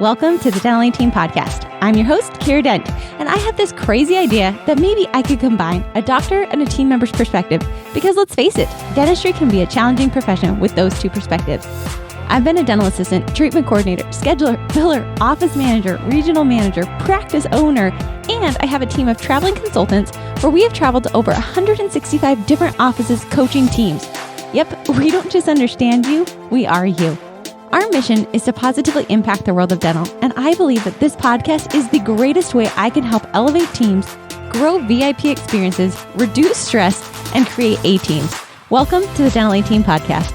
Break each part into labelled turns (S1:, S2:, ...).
S1: Welcome to the Dental Team Podcast. I'm your host, Kiera Dent, and I have this crazy idea that maybe I could combine a doctor and a team member's perspective because let's face it, dentistry can be a challenging profession with those two perspectives. I've been a dental assistant, treatment coordinator, scheduler, biller, office manager, regional manager, practice owner, and I have a team of traveling consultants where we have traveled to over 165 different offices coaching teams. Yep, we don't just understand you, we are you. Our mission is to positively impact the world of dental, and I believe that this podcast is the greatest way I can help elevate teams, grow VIP experiences, reduce stress, and create A-teams. Welcome to the Dental Team Podcast.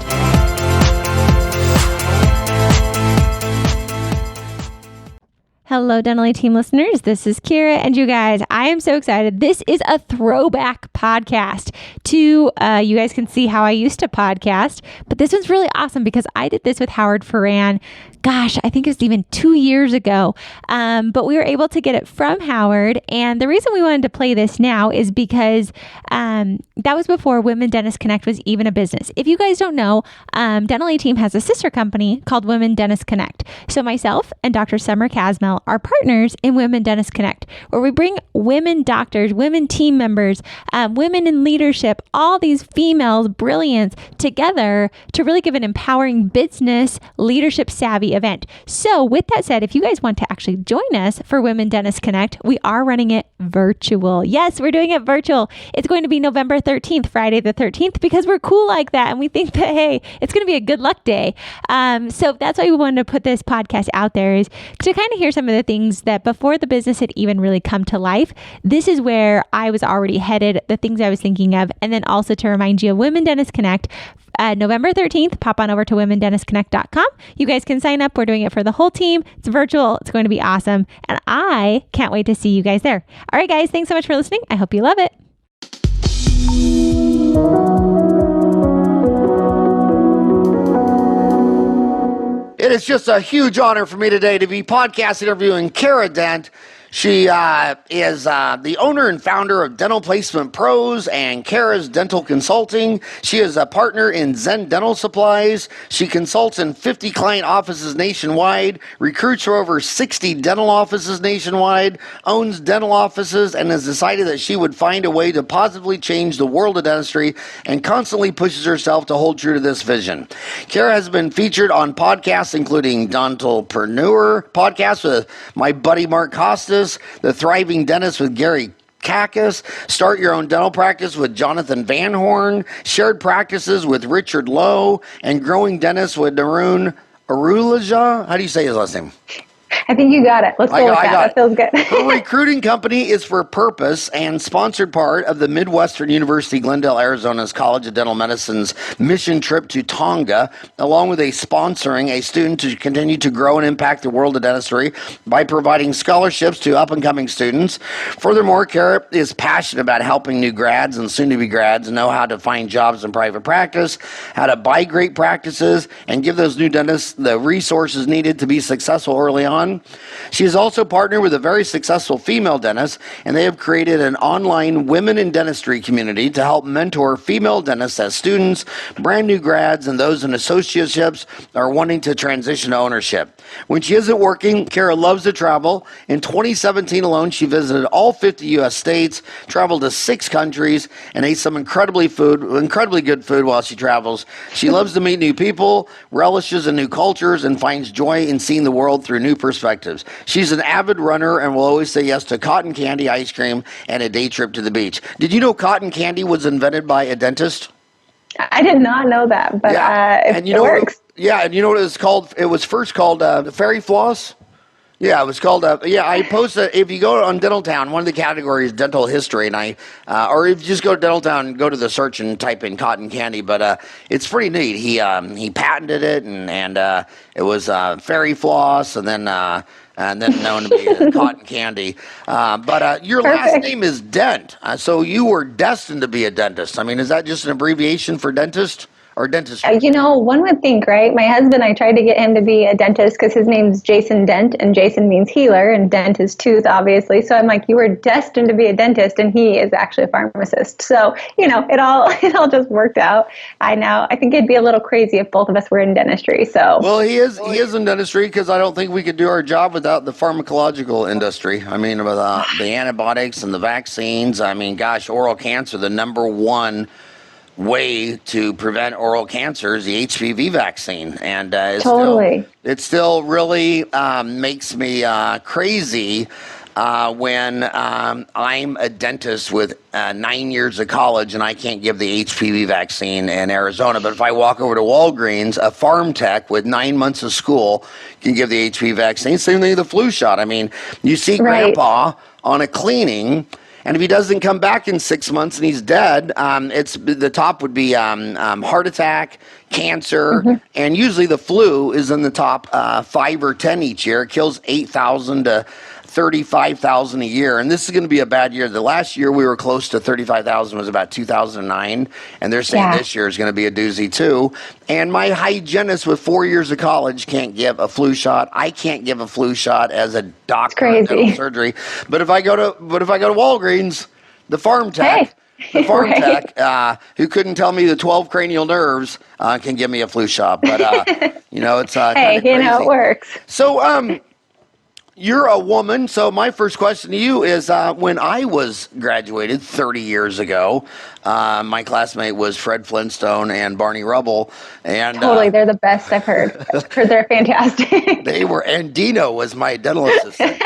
S1: Hello, Dental Team listeners. This is Kiera, and you guys, I am so excited. This is a throwback podcast to, you guys can see how I used to podcast, but this one's really awesome because I did this with Howard Farran. Gosh, I think it was even 2 years ago, but we were able to get it from Howard. And the reason we wanted to play this now is because that was before Women Dentist Connect was even a business. If you guys don't know, Dental Team has a sister company called Women Dentist Connect. So myself and Dr. Summer Casmel are partners in Women Dentist Connect, where we bring women doctors, women team members, women in leadership, all these females, brilliance together to really give an empowering business leadership savvy event. So with that said, if you guys want to actually join us for Women Dentist Connect, we are running it virtual. Yes, we're doing it virtual. It's going to be November 13th, Friday the 13th, because we're cool like that. And we think that, hey, it's going to be a good luck day. So that's why we wanted to put this podcast out there, is to kind of hear some of the things that before the business had even really come to life, this is where I was already headed, the things I was thinking of. And then also to remind you of Women Dentist Connect, November 13th, pop on over to womendentistconnect.com. You guys can sign up. We're doing it for the whole team. It's virtual. It's going to be awesome. And I can't wait to see you guys there. All right, guys, thanks so much for listening. I hope you love it.
S2: It is just a huge honor for me today to be podcast interviewing Kiera Dent. She is the owner and founder of Dental Placement Pros and Kiera's Dental Consulting. She is a partner in Zen Dental Supplies. She consults in 50 client offices nationwide, recruits for over 60 dental offices nationwide, owns dental offices, and has decided that she would find a way to positively change the world of dentistry and constantly pushes herself to hold true to this vision. Kiera has been featured on podcasts including Dentalpreneur podcast with my buddy Mark Costas, The Thriving Dentist with Gary Kakis, Start Your Own Dental Practice with Jonathan Van Horn, Shared Practices with Richard Lowe, and Growing Dentist with Narun Arulaja. How do you say his last name?
S3: I think you got it. Let's go with that. That feels good.
S2: Her recruiting company is For Purpose and sponsored part of the Midwestern University Glendale, Arizona's College of Dental Medicine's mission trip to Tonga, along with sponsoring a student to continue to grow and impact the world of dentistry by providing scholarships to up-and-coming students. Furthermore, Kiera is passionate about helping new grads and soon-to-be grads know how to find jobs in private practice, how to buy great practices, and give those new dentists the resources needed to be successful early on. She is also partnered with a very successful female dentist, and they have created an online women in dentistry community to help mentor female dentists as students, brand new grads, and those in associateships are wanting to transition to ownership. When she isn't working, Kiera loves to travel. In 2017 alone, she visited all 50 U.S. states, traveled to 6 countries, and ate some incredibly good food while she travels. She loves to meet new people, relishes in new cultures, and finds joy in seeing the world through new perspectives. She's an avid runner and will always say yes to cotton candy, ice cream, and a day trip to the beach. Did you know cotton candy was invented by a dentist?
S3: I did not know that, but it works.
S2: And you know what it was called? It was first called fairy floss. Yeah, it was called, I posted, if you go on Dental Town, one of the categories is dental history, and or if you just go to Dental Town, go to the search and type in cotton candy, but it's pretty neat. He patented it, and it was fairy floss, and then known to be cotton candy. But your last name is Dent, so you were destined to be a dentist. I mean, is that just an abbreviation for dentist? or dentistry?
S3: One would think, right? My husband, I tried to get him to be a dentist because his name's Jason Dent, and Jason means healer, and Dent is tooth, obviously. So I'm like, you were destined to be a dentist, and he is actually a pharmacist. So, it all just worked out. I think it'd be a little crazy if both of us were in dentistry. So,
S2: well, he is in dentistry because I don't think we could do our job without the pharmacological industry. I mean, with the antibiotics and the vaccines. I mean, gosh, oral cancer, the number one way to prevent oral cancer is the HPV vaccine, and it still really makes me crazy when I'm a dentist with 9 years of college and I can't give the HPV vaccine in Arizona. But if I walk over to Walgreens, a farm tech with 9 months of school can give the HPV vaccine. Same thing with the flu shot. I mean, you see Grandpa on a cleaning, and if he doesn't come back in 6 months and he's dead, it's the top would be heart attack, cancer, and usually the flu is in the top 5 or 10 each year. It kills 8,000 to 35,000 a year, and this is going to be a bad year. The last year we were close to 35,000 was about 2009, and they're saying this year is going to be a doozy too. And my hygienist with 4 years of college can't give a flu shot. I can't give a flu shot as a doctor in dental surgery. But if I go to Walgreens, the farm tech. The farm tech, who couldn't tell me the 12 cranial nerves, can give me a flu shot. But it's
S3: hey, it works.
S2: So, you're a woman, so my first question to you is, when I was graduated 30 years ago, my classmate was Fred Flintstone and Barney Rubble. And
S3: totally, they're the best I've heard. I've heard they're fantastic.
S2: They were, and Dino was my dental assistant.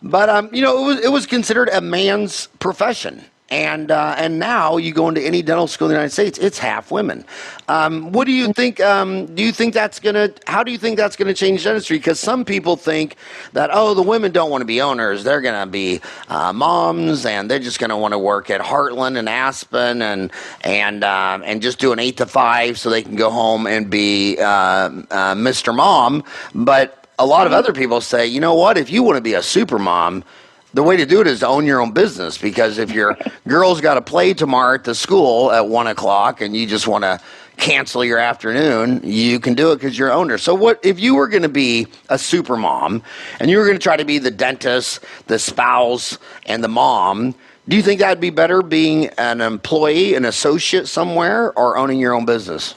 S2: But it was considered a man's profession. And now you go into any dental school in the United States, it's half women. What do you think? How do you think that's gonna change dentistry? Because some people think that, the women don't want to be owners; they're gonna be moms, and they're just gonna want to work at Heartland and Aspen, and just do an 8 to 5 so they can go home and be Mr. Mom. But a lot of other people say, you know what? If you want to be a super mom, the way to do it is to own your own business, because if your girl's got to play tomorrow at the school at 1 o'clock and you just want to cancel your afternoon, you can do it because you're owner. So what if you were going to be a super mom and you were going to try to be the dentist, the spouse, and the mom? Do you think that'd be better, being an employee, an associate somewhere, or owning your own business?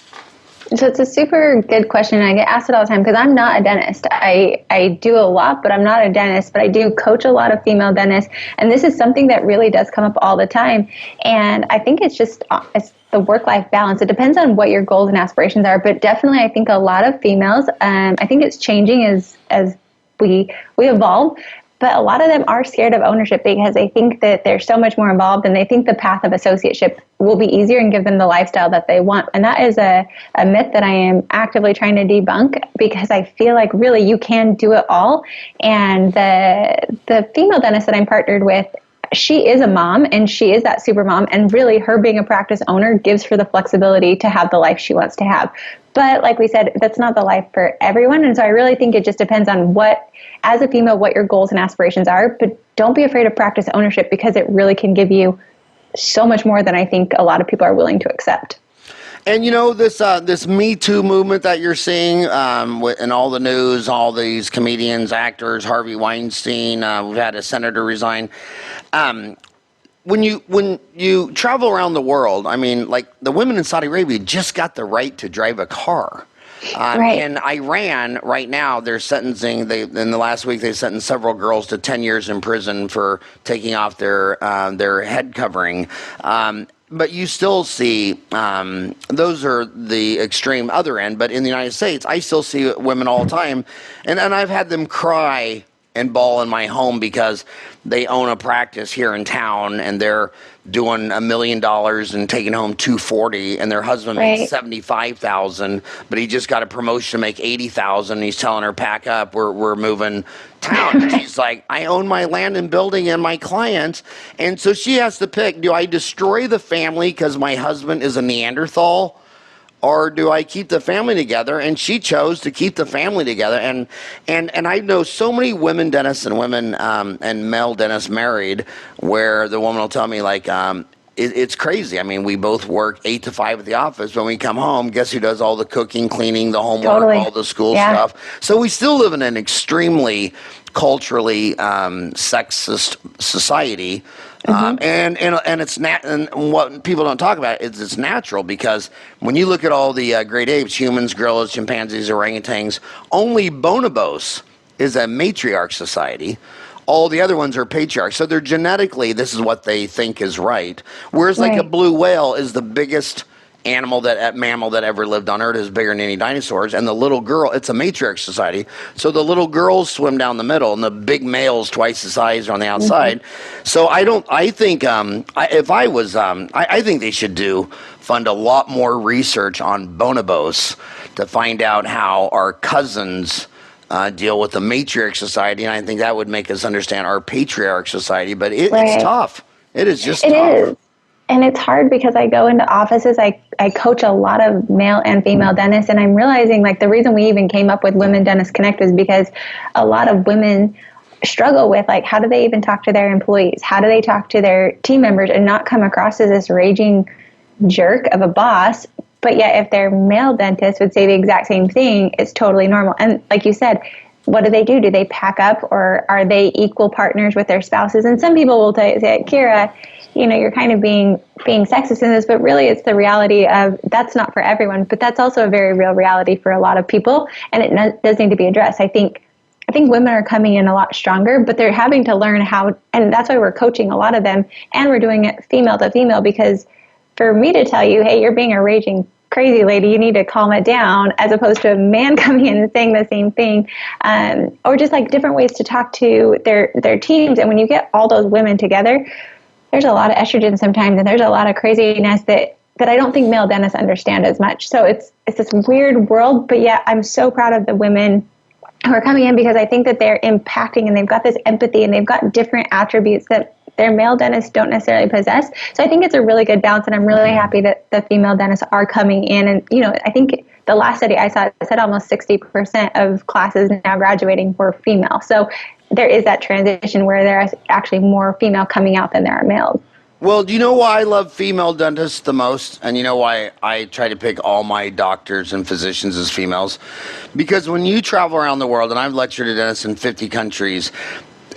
S3: So it's a super good question. I get asked it all the time because I'm not a dentist. I do a lot, but I'm not a dentist. But I do coach a lot of female dentists. And this is something that really does come up all the time. And I think it's the work-life balance. It depends on what your goals and aspirations are. But definitely, I think a lot of females, I think it's changing as we evolve. But a lot of them are scared of ownership because they think that they're so much more involved, and they think the path of associateship will be easier and give them the lifestyle that they want. And that is a myth that I am actively trying to debunk, because I feel like really you can do it all. And the female dentist that I'm partnered with, she is a mom, and she is that super mom, and really her being a practice owner gives her the flexibility to have the life she wants to have. But like we said, that's not the life for everyone. And so I really think it just depends on as a female, what your goals and aspirations are. But don't be afraid of practice ownership, because it really can give you so much more than I think a lot of people are willing to accept.
S2: And this Me Too movement that you're seeing in all the news, all these comedians, actors, Harvey Weinstein, we've had a senator resign. When you travel around the world, I mean, like the women in Saudi Arabia just got the right to drive a car. In Iran right now, they're sentencing. In the last week, they sentenced several girls to 10 years in prison for taking off their head covering. But you still see those are the extreme other end. But in the United States, I still see women all the time, and I've had them cry and bawl in my home because they own a practice here in town and they're doing $1 million and taking home $240,000, and their husband makes $75,000, but he just got a promotion to make $80,000. And he's telling her, pack up, we're moving town. And she's like, I own my land and building and my clients. And so she has to pick, do I destroy the family because my husband is a Neanderthal, or do I keep the family together? And she chose to keep the family together. And I know so many women dentists and women and male dentists married, where the woman will tell me, like, it's crazy. I mean, we both work 8 to 5 at the office. When we come home, guess who does all the cooking, cleaning, the homework,
S3: Totally.
S2: all the school
S3: Yeah.
S2: stuff? So we still live in an extremely culturally sexist society. And it's and what people don't talk about is it's natural, because when you look at all the great apes, humans, gorillas, chimpanzees, orangutans, only bonobos is a matriarch society. All the other ones are patriarchs. So they're genetically, this is what they think is right. Whereas like a blue whale is the biggest mammal that ever lived on Earth, is bigger than any dinosaurs. And the little girl, it's a matriarch society. So the little girls swim down the middle, and the big males twice the size are on the outside. So I think they should fund a lot more research on bonobos to find out how our cousins deal with the matriarch society, and I think that would make us understand our patriarch society. But it's tough. It is just tough.
S3: It is. And it's hard because I go into offices, I coach a lot of male and female dentists, and I'm realizing like the reason we even came up with Women Dentists Connect was because a lot of women struggle with like, how do they even talk to their employees? How do they talk to their team members and not come across as this raging jerk of a boss? But yet if their male dentist would say the exact same thing, it's totally normal. And like you said, what do? Do they pack up, or are they equal partners with their spouses? And some people will say, Kiera, you're kind of being sexist in this, but really it's the reality of that's not for everyone, but that's also a very real reality for a lot of people, and it does need to be addressed. I think women are coming in a lot stronger, but they're having to learn how, and that's why we're coaching a lot of them, and we're doing it female to female, because for me to tell you, hey, you're being a raging crazy lady, you need to calm it down, as opposed to a man coming in and saying the same thing, or just like different ways to talk to their teams. And when you get all those women together, there's a lot of estrogen sometimes, and there's a lot of craziness that I don't think male dentists understand as much. So it's this weird world, but yet I'm so proud of the women who are coming in, because I think that they're impacting, and they've got this empathy, and they've got different attributes that their male dentists don't necessarily possess. So I think it's a really good balance, and I'm really happy that the female dentists are coming in. And, I think the last study I saw said almost 60% of classes now graduating were female. So there is that transition where there is actually more female coming out than there are males.
S2: Well, do you know why I love female dentists the most? And you know why I try to pick all my doctors and physicians as females? Because when you travel around the world, and I've lectured to dentists in 50 countries,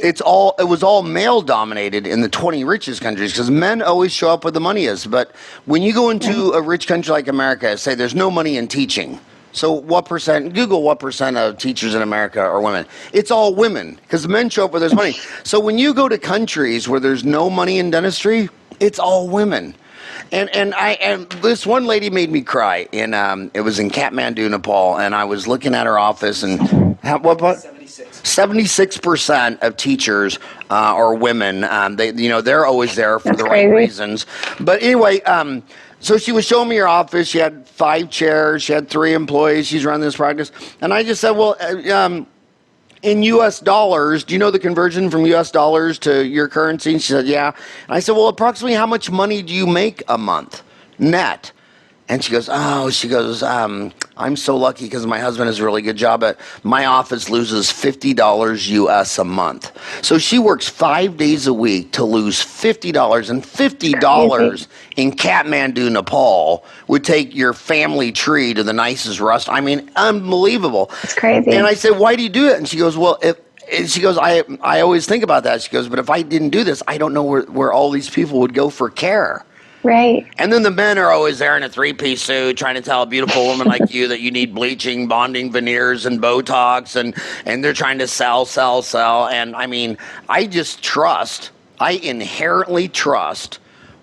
S2: it was all male dominated in the 20 richest countries, because men always show up where the money is. But when you go into a rich country like America, say there's no money in teaching. So what percent of teachers in America are women? It's all women, because men show up where there's money. So when you go to countries where there's no money in dentistry, it's all women. And this one lady made me cry. It was in Kathmandu, Nepal, and I was looking at her office, and what? 76% of teachers are women. They're always there for the right reasons. But anyway, so she was showing me her office. She had 5 chairs. She had 3 employees. She's running this practice. And I just said, well, in U.S. dollars, do you know the conversion from U.S. dollars to your currency? And she said, yeah. And I said, well, approximately how much money do you make a month net? And she goes, I'm so lucky because my husband has a really good job, but my office loses $50 US a month. So she works 5 days a week to lose $50, and $50 in Kathmandu, Nepal would take your family tree to the nicest restaurant. I mean, unbelievable.
S3: It's crazy.
S2: And I said, why do you do it? And she goes, I always think about that. She goes, but if I didn't do this, I don't know where all these people would go for care.
S3: Right.
S2: And then the men are always there in a 3-piece suit trying to tell a beautiful woman like you that you need bleaching, bonding veneers, and Botox, and they're trying to sell. And I mean, I inherently trust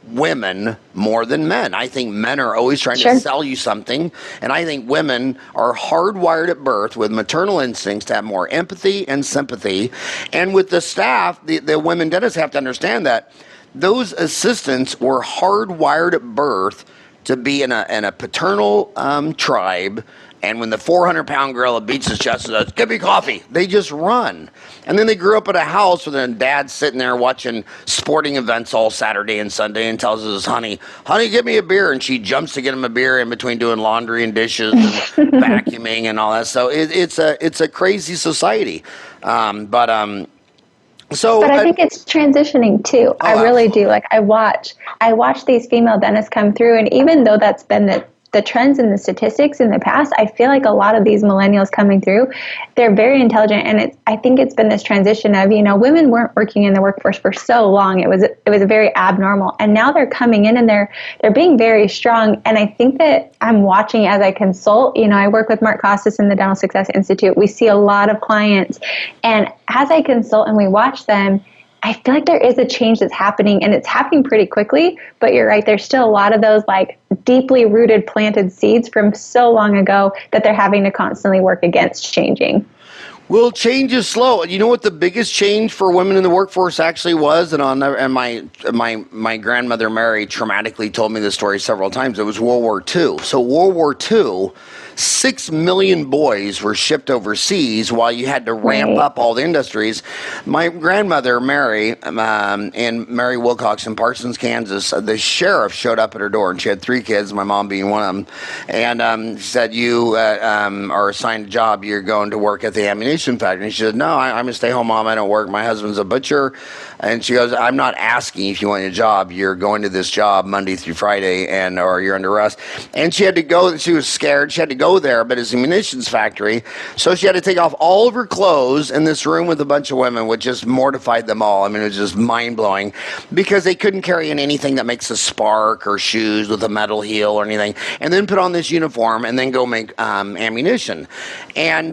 S2: women more than men. I think men are always trying to sell you something, and I think women are hardwired at birth with maternal instincts to have more empathy and sympathy. And with the staff, the women dentists have to understand that those assistants were hardwired at birth to be in a paternal tribe, and when the 400-pound gorilla beats his chest and says, "Give me coffee," they just run. And then they grew up at a house with their dad sitting there watching sporting events all Saturday and Sunday, and tells his honey, "Honey, get me a beer," and she jumps to get him a beer in between doing laundry and dishes and vacuuming and all that. So it's a crazy society, but So,
S3: But I think it's transitioning too. I really do. Like I watch these female dentists come through, and even though that's been the trends and the statistics in the past, I feel like a lot of these millennials coming through, they're very intelligent, and I think it's been this transition of, women weren't working in the workforce for so long. It was very abnormal, and now they're coming in and they're being very strong. And I think that I'm watching as I consult. I work with Mark Costas in the Dental Success Institute. We see a lot of clients, and as I consult and we watch them, I feel like there is a change that's happening, and it's happening pretty quickly, but you're right. There's still a lot of those like deeply rooted planted seeds from so long ago that they're having to constantly work against changing.
S2: Well, change is slow. You know what the biggest change for women in the workforce actually was? And my grandmother Mary traumatically told me this story several times. It was World War II. So World War II, 6 million boys were shipped overseas while you had to ramp up all the industries. My grandmother Mary and Mary Wilcox in Parsons, Kansas, the sheriff showed up at her door, and she had 3 kids, my mom being one of them, and said, "You are assigned a job. You're going to work at the ammunition factory." And she said, "No, I'm a stay-home mom. I don't work. My husband's a butcher." And she goes, "I'm not asking if you want a job. You're going to this job Monday through Friday, or you're under arrest." And she had to go. She was scared. She had to go there, but it's a munitions factory, so she had to take off all of her clothes in this room with a bunch of women, which just mortified them all. I mean, it was just mind-blowing because they couldn't carry in anything that makes a spark or shoes with a metal heel or anything, and then put on this uniform and then go make ammunition. And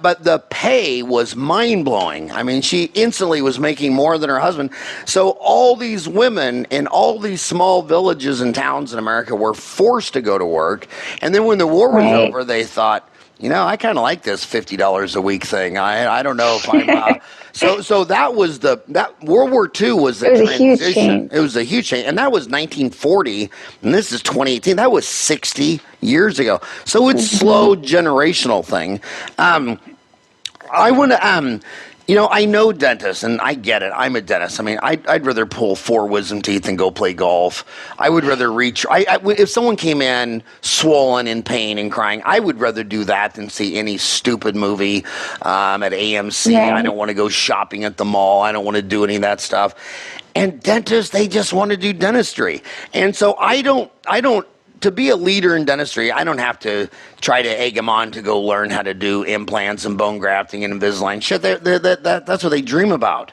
S2: but the pay was mind-blowing. I mean, she instantly was making more than her husband. So all these women in all these small villages and towns in America were forced to go to work, and then when the war was over, they thought, I kind of like this $50 a week thing. I don't know if I'm. So that was that World War II was the transition. It was a huge change, and that was 1940, and this is 2018. That was 60 years ago. So it's slow generational thing. I want to. I know dentists, and I get it. I'm a dentist. I mean, I'd rather pull 4 wisdom teeth than go play golf. I would rather reach. If someone came in swollen, in pain, and crying, I would rather do that than see any stupid movie at AMC. Right. I don't want to go shopping at the mall. I don't want to do any of that stuff. And dentists, they just want to do dentistry. And so I don't. To be a leader in dentistry, I don't have to try to egg them on to go learn how to do implants and bone grafting and Invisalign. Shit, that's what they dream about.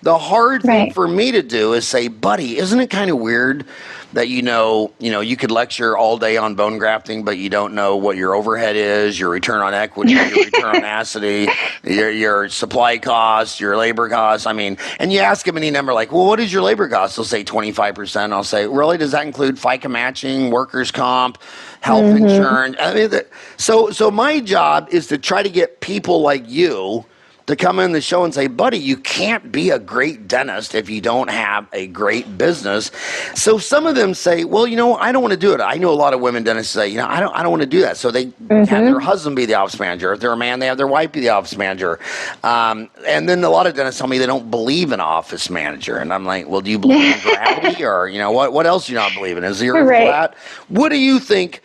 S2: The hard thing for me to do is say, "Buddy, isn't it kind of weird that you could lecture all day on bone grafting, but you don't know what your overhead is, your return on equity, your return on asset, your supply costs, your labor costs?" I mean, and you ask them any number like, "Well, what is your labor cost?" They'll say 25%. I'll say, "Really? Does that include FICA matching, workers' comp, health insurance?" I mean, so my job is to try to get people like you to come in the show and say, "Buddy, you can't be a great dentist if you don't have a great business." So some of them say, "Well, I don't want to do it." I know a lot of women dentists say, I don't want to do that. So they have their husband be the office manager. If they're a man, they have their wife be the office manager. And then a lot of dentists tell me they don't believe in office manager. And I'm like, "Well, do you believe in gravity, or what else do you not believe in? Is the earth flat?" What do you think?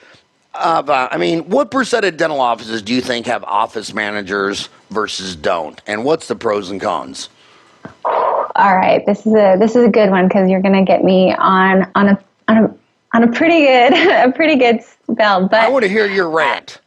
S2: What percent of dental offices do you think have office managers versus don't? And what's the pros and cons?
S3: All right, this is a good one because you're going to get me on a pretty good spell. But
S2: I want to hear your rant.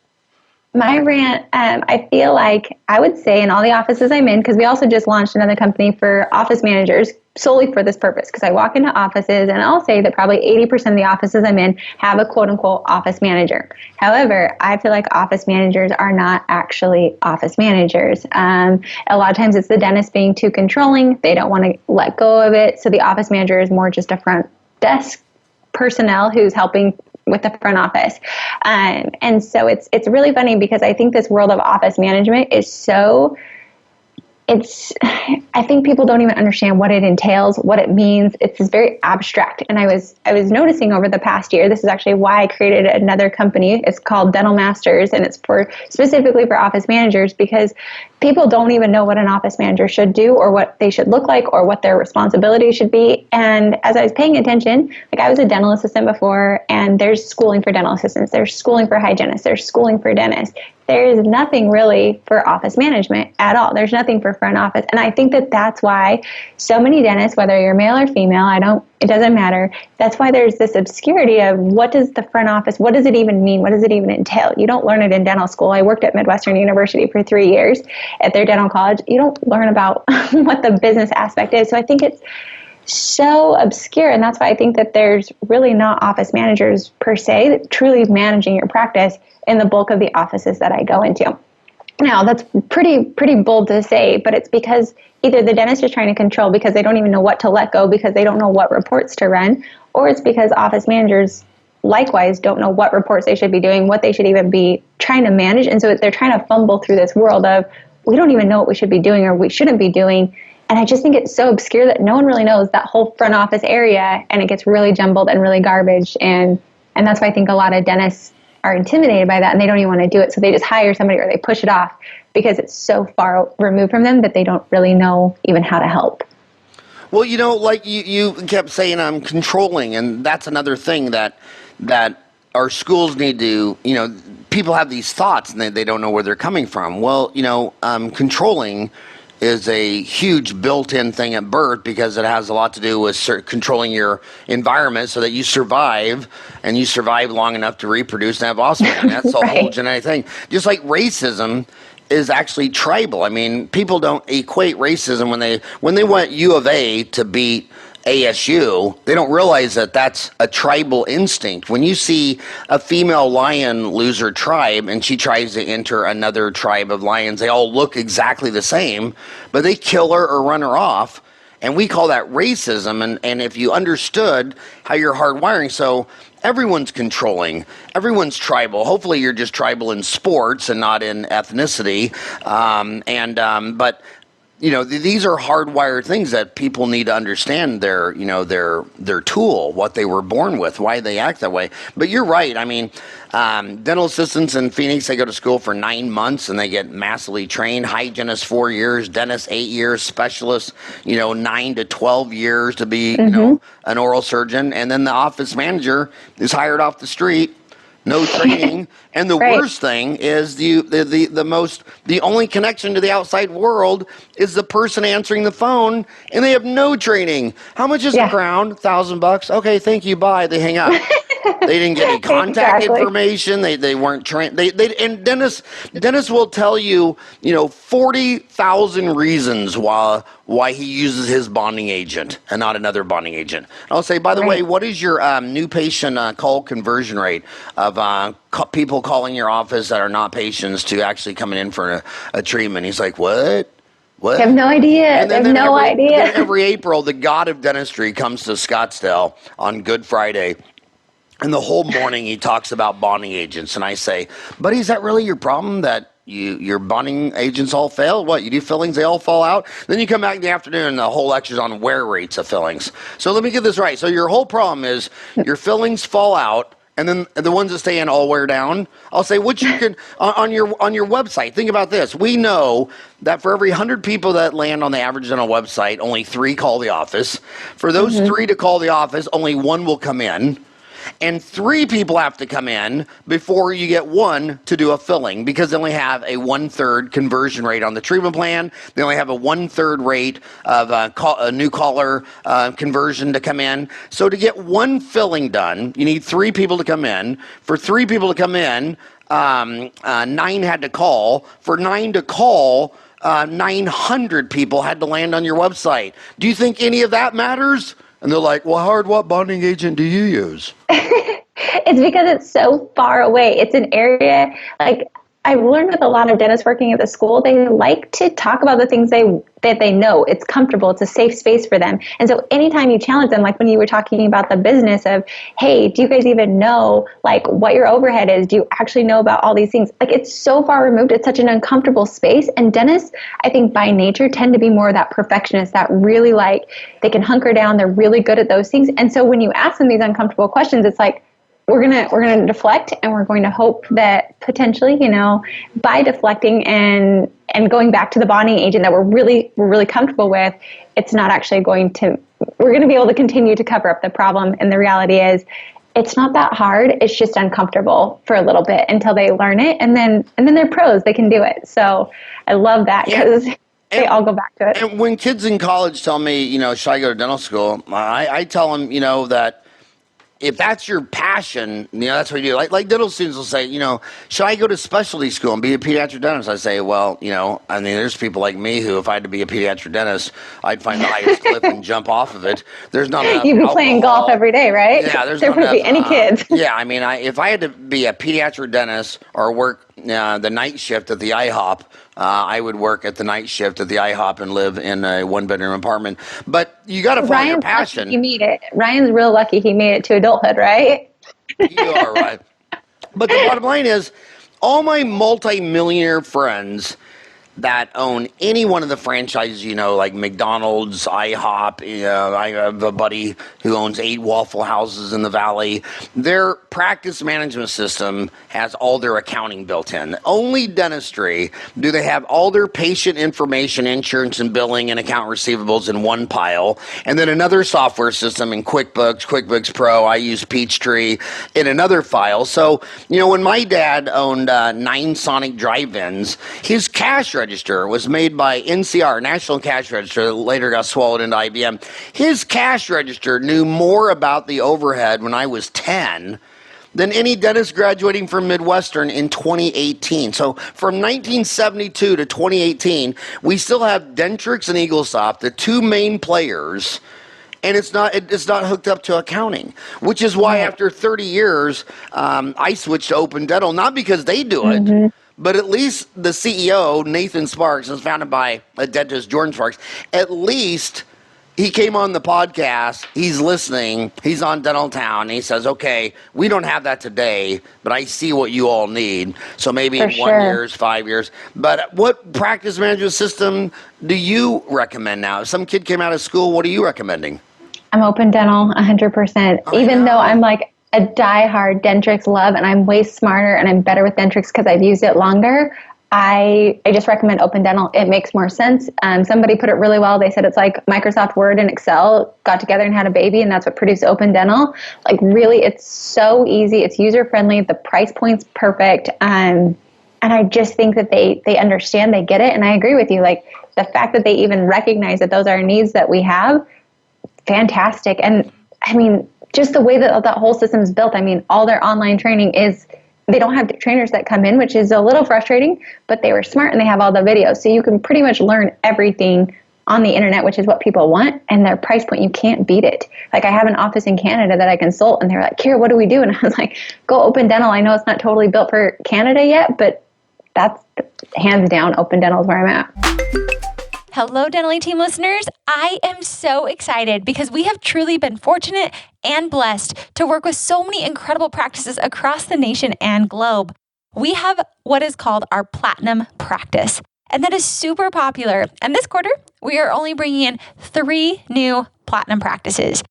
S3: My rant, I feel like I would say in all the offices I'm in, because we also just launched another company for office managers solely for this purpose, because I walk into offices and I'll say that probably 80% of the offices I'm in have a quote unquote office manager. However, I feel like office managers are not actually office managers. A lot of times it's the dentist being too controlling. They don't want to let go of it. So the office manager is more just a front desk personnel who's helping with the front office. And so it's really funny because I think this world of office management is I think people don't even understand what it entails, what it means. It's very abstract. And I was noticing over the past year, this is actually why I created another company. It's called Dental Masters, and it's specifically for office managers, because people don't even know what an office manager should do or what they should look like or what their responsibilities should be. And as I was paying attention, like I was a dental assistant before, and there's schooling for dental assistants, there's schooling for hygienists, there's schooling for dentists. there is nothing really for office management at all. There's nothing for front office. And I think that that's why so many dentists, whether you're male or female, it doesn't matter. That's why there's this obscurity of what does the front office, what does it even mean? What does it even entail? You don't learn it in dental school. I worked at Midwestern University for 3 years at their dental college. You don't learn about what the business aspect is. So I think it's so obscure, and that's why I think that there's really not office managers per se truly managing your practice in the bulk of the offices that I go into. Now, that's pretty bold to say, but it's because either the dentist is trying to control because they don't even know what to let go because they don't know what reports to run, or it's because office managers likewise don't know what reports they should be doing, what they should even be trying to manage, and so they're trying to fumble through this world of we don't even know what we should be doing or we shouldn't be doing. And I just think it's so obscure that no one really knows that whole front office area, and it gets really jumbled and really garbage. And that's why I think a lot of dentists are intimidated by that, and they don't even want to do it. So they just hire somebody or they push it off because it's so far removed from them that they don't really know even how to help.
S2: Well, like you kept saying, I'm controlling, and that's another thing that our schools need to, people have these thoughts and they don't know where they're coming from. Well, controlling is a huge built-in thing at birth because it has a lot to do with controlling your environment so that you survive, and you survive long enough to reproduce and have offspring. That's the whole genetic thing. Just like racism is actually tribal. I mean, people don't equate racism when they want U of A to beat ASU, they don't realize that that's a tribal instinct. When you see a female lion lose her tribe and she tries to enter another tribe of lions, they all look exactly the same, but they kill her or run her off. And we call that racism. And if you understood how you're hardwiring, so everyone's controlling, everyone's tribal. Hopefully you're just tribal in sports and not in ethnicity. But these are hardwired things that people need to understand their tool, what they were born with, why they act that way. But you're right. I mean, dental assistants in Phoenix, they go to school for 9 months and they get massively trained. Hygienists 4 years, dentists 8 years, specialists, 9 to 12 years to be, an oral surgeon. And then the office manager is hired off the street. No training, and the worst thing is the only connection to the outside world is the person answering the phone, and they have no training. How much is a crown? $1,000. Okay, thank you. Bye. They hang up. They didn't get any contact information. They weren't trained. And Dennis will tell you 40,000 reasons why he uses his bonding agent and not another bonding agent. And I'll say, by the way, what is your new patient call conversion rate of people calling your office that are not patients to actually coming in for a treatment? He's like, what? What?
S3: I have no idea. I have no idea.
S2: Every April, the god of dentistry comes to Scottsdale on Good Friday. And the whole morning he talks about bonding agents. And I say, buddy, is that really your problem, that your bonding agents all fail? What, you do fillings, they all fall out? Then you come back in the afternoon and the whole lecture's on wear rates of fillings. So let me get this right. So your whole problem is your fillings fall out, and then the ones that stay in all wear down. I'll say, what you can on your website, think about this. We know that for every 100 people that land on the average dental website, only 3 call the office. For those 3 to call the office, only 1 will come in. And 3 people have to come in before you get 1 to do a filling, because they only have a 1/3 conversion rate on the treatment plan. They only have a 1/3 rate of a new caller conversion to come in. So to get 1 filling done, you need 3 people to come in. For 3 people to come in, 9 had to call. For 9 to call, 900 people had to land on your website. Do you think any of that matters? And they're like, well, Howard, what bonding agent do you use?
S3: It's because it's so far away. It's an area, like I've learned with a lot of dentists working at the school, they like to talk about the things that they know. It's comfortable. It's a safe space for them. And so anytime you challenge them, like when you were talking about the business of, hey, do you guys even know like what your overhead is? Do you actually know about all these things? Like it's so far removed. It's such an uncomfortable space. And dentists, I think by nature, tend to be more of that perfectionist that really like they can hunker down. They're really good at those things. And so when you ask them these uncomfortable questions, it's like, we're gonna deflect, and we're going to hope that potentially, by deflecting and going back to the bonding agent that we're really comfortable with, it's not actually we're going to be able to continue to cover up the problem. And the reality is, it's not that hard. It's just uncomfortable for a little bit until they learn it, and then they're pros. They can do it. So I love that because they all go back to it.
S2: And when kids in college tell me, should I go to dental school? I tell them, that if that's your passion, that's what you do. Like dental students will say, should I go to specialty school and be a pediatric dentist? I say, well, there's people like me who, if I had to be a pediatric dentist, I'd find the highest cliff and jump off of it. There's not enough
S3: You'd be playing golf every day, right?
S2: Yeah, there
S3: wouldn't be any kids.
S2: Yeah, if I had to be a pediatric dentist or work the night shift at the IHOP, I would work at the night shift at the IHOP and live in a one-bedroom apartment. But you got to find your passion.
S3: You made it. Ryan's real lucky he made it to adulthood, right?
S2: You are right. But the bottom line is, all my multi-millionaire friends that own any one of the franchises, like McDonald's, IHOP, I have a buddy who owns 8 Waffle Houses in the Valley. Their practice management system has all their accounting built in. Only dentistry do they have all their patient information, insurance and billing and account receivables in one pile, and then another software system in QuickBooks Pro. I use Peachtree in another file. So, when my dad owned 9 Sonic drive-ins, his cash register was made by NCR, National Cash Register, that later got swallowed into IBM. His cash register knew more about the overhead when I was 10 than any dentist graduating from Midwestern in 2018. So from 1972 to 2018, we still have Dentrix and Eaglesoft, the 2 main players, and it's not hooked up to accounting, which is why after 30 years, I switched to Open Dental, not because they do it, but at least the CEO, Nathan Sparks, is founded by a dentist, Jordan Sparks. At least he came on the podcast. He's listening. He's on Dental Town. And he says, okay, we don't have that today, but I see what you all need. So maybe in 1 year, 5 years. But what practice management system do you recommend now? If some kid came out of school, what are you recommending?
S3: I'm Open Dental 100%. Even though I'm like a diehard Dentrix love, and I'm way smarter and I'm better with Dentrix because I've used it longer, I just recommend Open Dental. It makes more sense. Somebody put it really well. They said it's like Microsoft Word and Excel got together and had a baby, and that's what produced Open Dental. Like, really, it's so easy. It's user-friendly. The price point's perfect. And I just think that they understand, they get it. And I agree with you. Like, the fact that they even recognize that those are needs that we have, fantastic. And just the way that whole system is built, all their online training is, they don't have trainers that come in, which is a little frustrating, but they were smart and they have all the videos. So you can pretty much learn everything on the internet, which is what people want, and their price point, you can't beat it. Like, I have an office in Canada that I consult, and they're like, Kiera, what do we do? And I was like, go Open Dental. I know it's not totally built for Canada yet, but that's hands down, Open Dental is where I'm at.
S1: Hello, Dentally Team listeners. I am so excited because we have truly been fortunate and blessed to work with so many incredible practices across the nation and globe. We have what is called our Platinum practice, and that is super popular. And this quarter, we are only bringing in 3 new Platinum practices.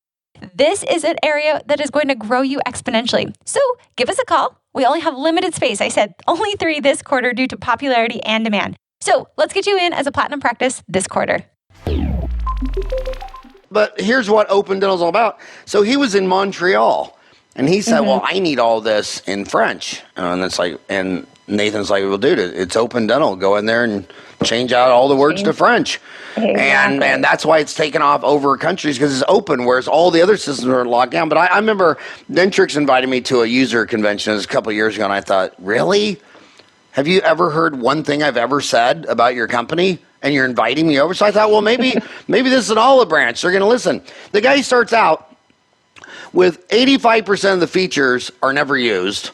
S1: This is an area that is going to grow you exponentially. So give us a call. We only have limited space. I said only 3 this quarter due to popularity and demand. So let's get you in as a Platinum practice this quarter.
S2: But here's what Open Dental is all about. So he was in Montreal, and he said, well, I need all this in French. And it's like, and Nathan's like, well, dude, it's Open Dental. Go in there and change out all the words to French. Exactly. And that's why it's taken off over countries, because it's open, whereas all the other systems are locked down. But I remember Dentrix invited me to a user convention a couple of years ago, and I thought, really? Have you ever heard one thing I've ever said about your company, and you're inviting me over? So I thought, well, maybe this is an olive branch. They're going to listen. The guy starts out with 85% of the features are never used.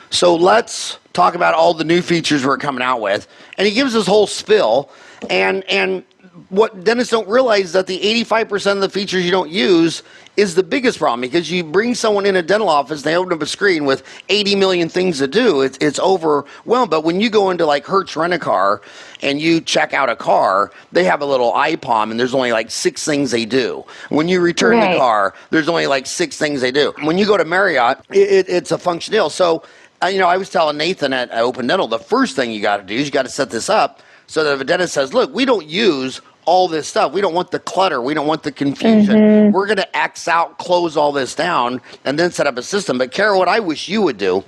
S2: So let's talk about all the new features we're coming out with. And he gives this whole spill. And what dentists don't realize is that the 85% of the features you don't use is the biggest problem, because you bring someone in a dental office, they open up a screen with 80 million things to do. It's overwhelmed. But when you go into like Hertz Rent-A-Car and you check out a car, they have a little iPalm and there's only like 6 things they do. When you return the car, there's only like 6 things they do. When you go to Marriott, it's a function deal. So, I was telling Nathan at Open Dental, the first thing you got to do is you got to set this up so that if a dentist says, look, we don't use all this stuff. We don't want the clutter. We don't want the confusion. We're going to X out, close all this down, and then set up a system. But Kiera, what I wish you would do,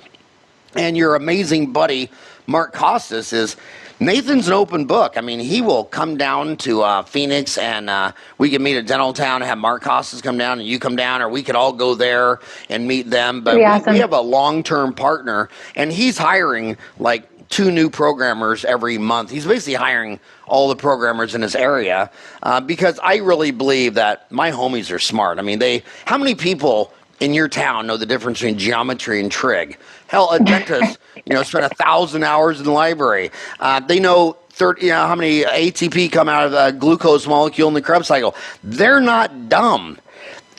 S2: and your amazing buddy, Mark Costas, is Nathan's an open book. I mean, he will come down to Phoenix, and we can meet at Dental Town and have Mark Costas come down, and you come down, or we could all go there and meet them. But we have a long-term partner, and he's hiring like 2 new programmers every month. He's basically hiring all the programmers in his area because I really believe that my homies are smart. I mean, how many people in your town know the difference between geometry and trig? Hell, a dentist, spent 1,000 hours in the library. They know 30, how many ATP come out of the glucose molecule in the Krebs cycle. They're not dumb.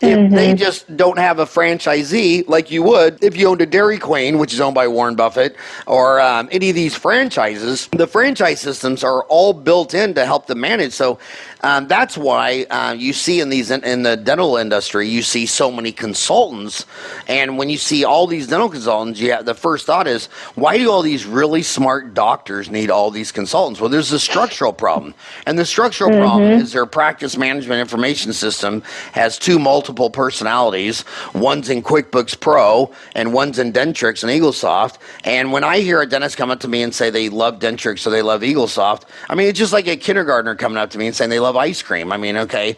S2: If they just don't have a franchisee like you would if you owned a Dairy Queen, which is owned by Warren Buffett, or any of these franchises, the franchise systems are all built in to help them manage. So that's why you see in the dental industry, you see so many consultants. And when you see all these dental consultants, the first thought is, why do all these really smart doctors need all these consultants? Well, there's a structural problem. And the structural problem is their practice management information system has 2 multiple personalities. One's in QuickBooks Pro and one's in Dentrix and EagleSoft. And when I hear a dentist come up to me and say they love Dentrix or they love EagleSoft, I mean, it's just like a kindergartner coming up to me and saying they love ice cream. I mean, okay,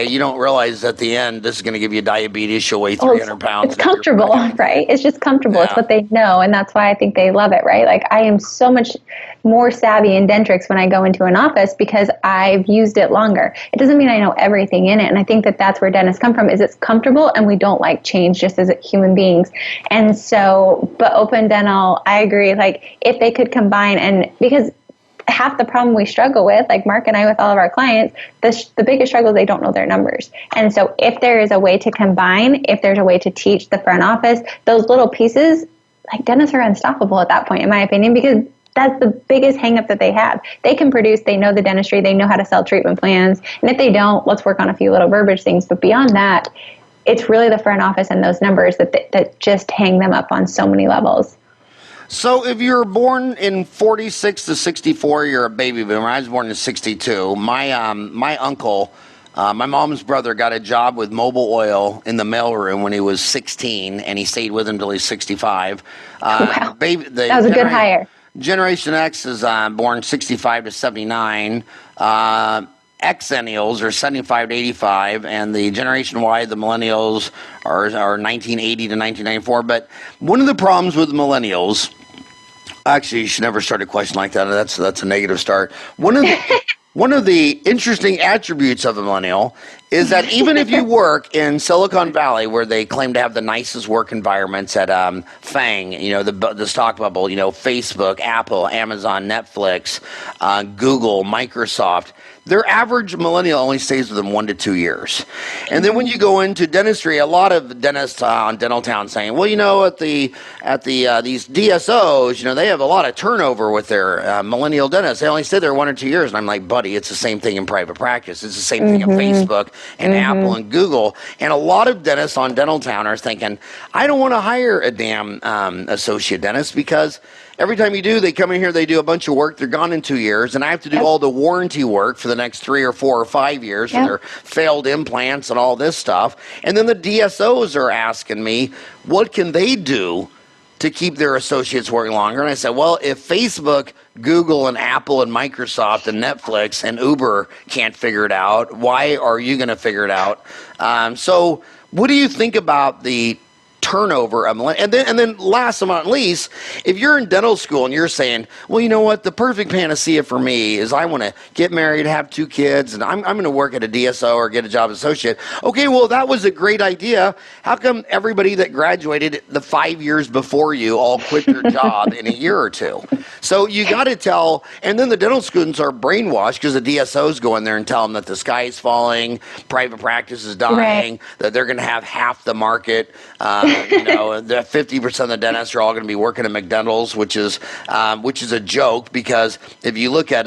S2: you don't realize at the end this is going to give you diabetes. You'll weigh 300 pounds.
S3: It's comfortable, right? It's just comfortable. Yeah. It's what they know, and that's why I think they love it, right? Like, I am so much more savvy in Dentrix when I go into an office because I've used it longer. It doesn't mean I know everything in it, and I think that that's where dentists come from, is it's comfortable, and we don't like change just as human beings. And so, but open dental, I agree, like, if they could combine, and because half the problem we struggle with, like Mark and I with all of our clients, the biggest struggle is they don't know their numbers. And so if there is a way to combine, if there's a way to teach the front office, those little pieces, like, dentists are unstoppable at that point, in my opinion, because that's the biggest hang up that they have. They can produce, they know the dentistry, they know how to sell treatment plans. And if they don't, let's work on a few little verbiage things. But beyond that, it's really the front office and those numbers that just hang them up on so many levels.
S2: So if you're born in 46 to 64, you're a baby boomer. I was born in 62. My uncle, my mom's brother, got a job with Mobil Oil in the mailroom when he was 16, and he stayed with him until he's 65.
S3: Wow. That was a good hire.
S2: Generation X is born 65 to 79. Xennials are 75 to 85, and the Generation Y, the Millennials, are 1980 to 1994. But one of the problems with millennials, actually, you should never start a question like that. That's a negative start. One of the interesting attributes of a millennial is that even if you work in Silicon Valley, where they claim to have the nicest work environments at FANG, the stock bubble, Facebook, Apple, Amazon, Netflix, Google, Microsoft, their average millennial only stays with them 1 to 2 years. And then when you go into dentistry, a lot of dentists on Dental Town saying, well, at these DSOs, they have a lot of turnover with their millennial dentists. They only stay there 1 or 2 years. And I'm like, buddy, it's the same thing in private practice. It's the same thing in Facebook and Apple and Google. And a lot of dentists on Dental Town are thinking, I don't want to hire a damn associate dentist, because every time you do, they come in here, they do a bunch of work, they're gone in 2 years, and I have to do all the warranty work for the next 3 or 4 or 5 years for their failed implants and all this stuff. And then the DSOs are asking me, what can they do to keep their associates working longer? And I said, well, if Facebook, Google, and Apple, and Microsoft, and Netflix, and Uber can't figure it out, why are you going to figure it out? So what do you think about the turnover of and then last but not least, if you're in dental school and you're saying, well, you know what, the perfect panacea for me is I want to get married, have 2 kids, and I'm going to work at a DSO or get a job associate. Okay, well, that was a great idea. How come everybody that graduated the 5 years before you all quit their job in a year or 2? So you got to tell, and then the dental students are brainwashed because the DSOs go in there and tell them that the sky is falling, private practice is dying, that they're going to have half the market the 50% of the dentists are all going to be working at McDonald's, which is a joke, because if you look at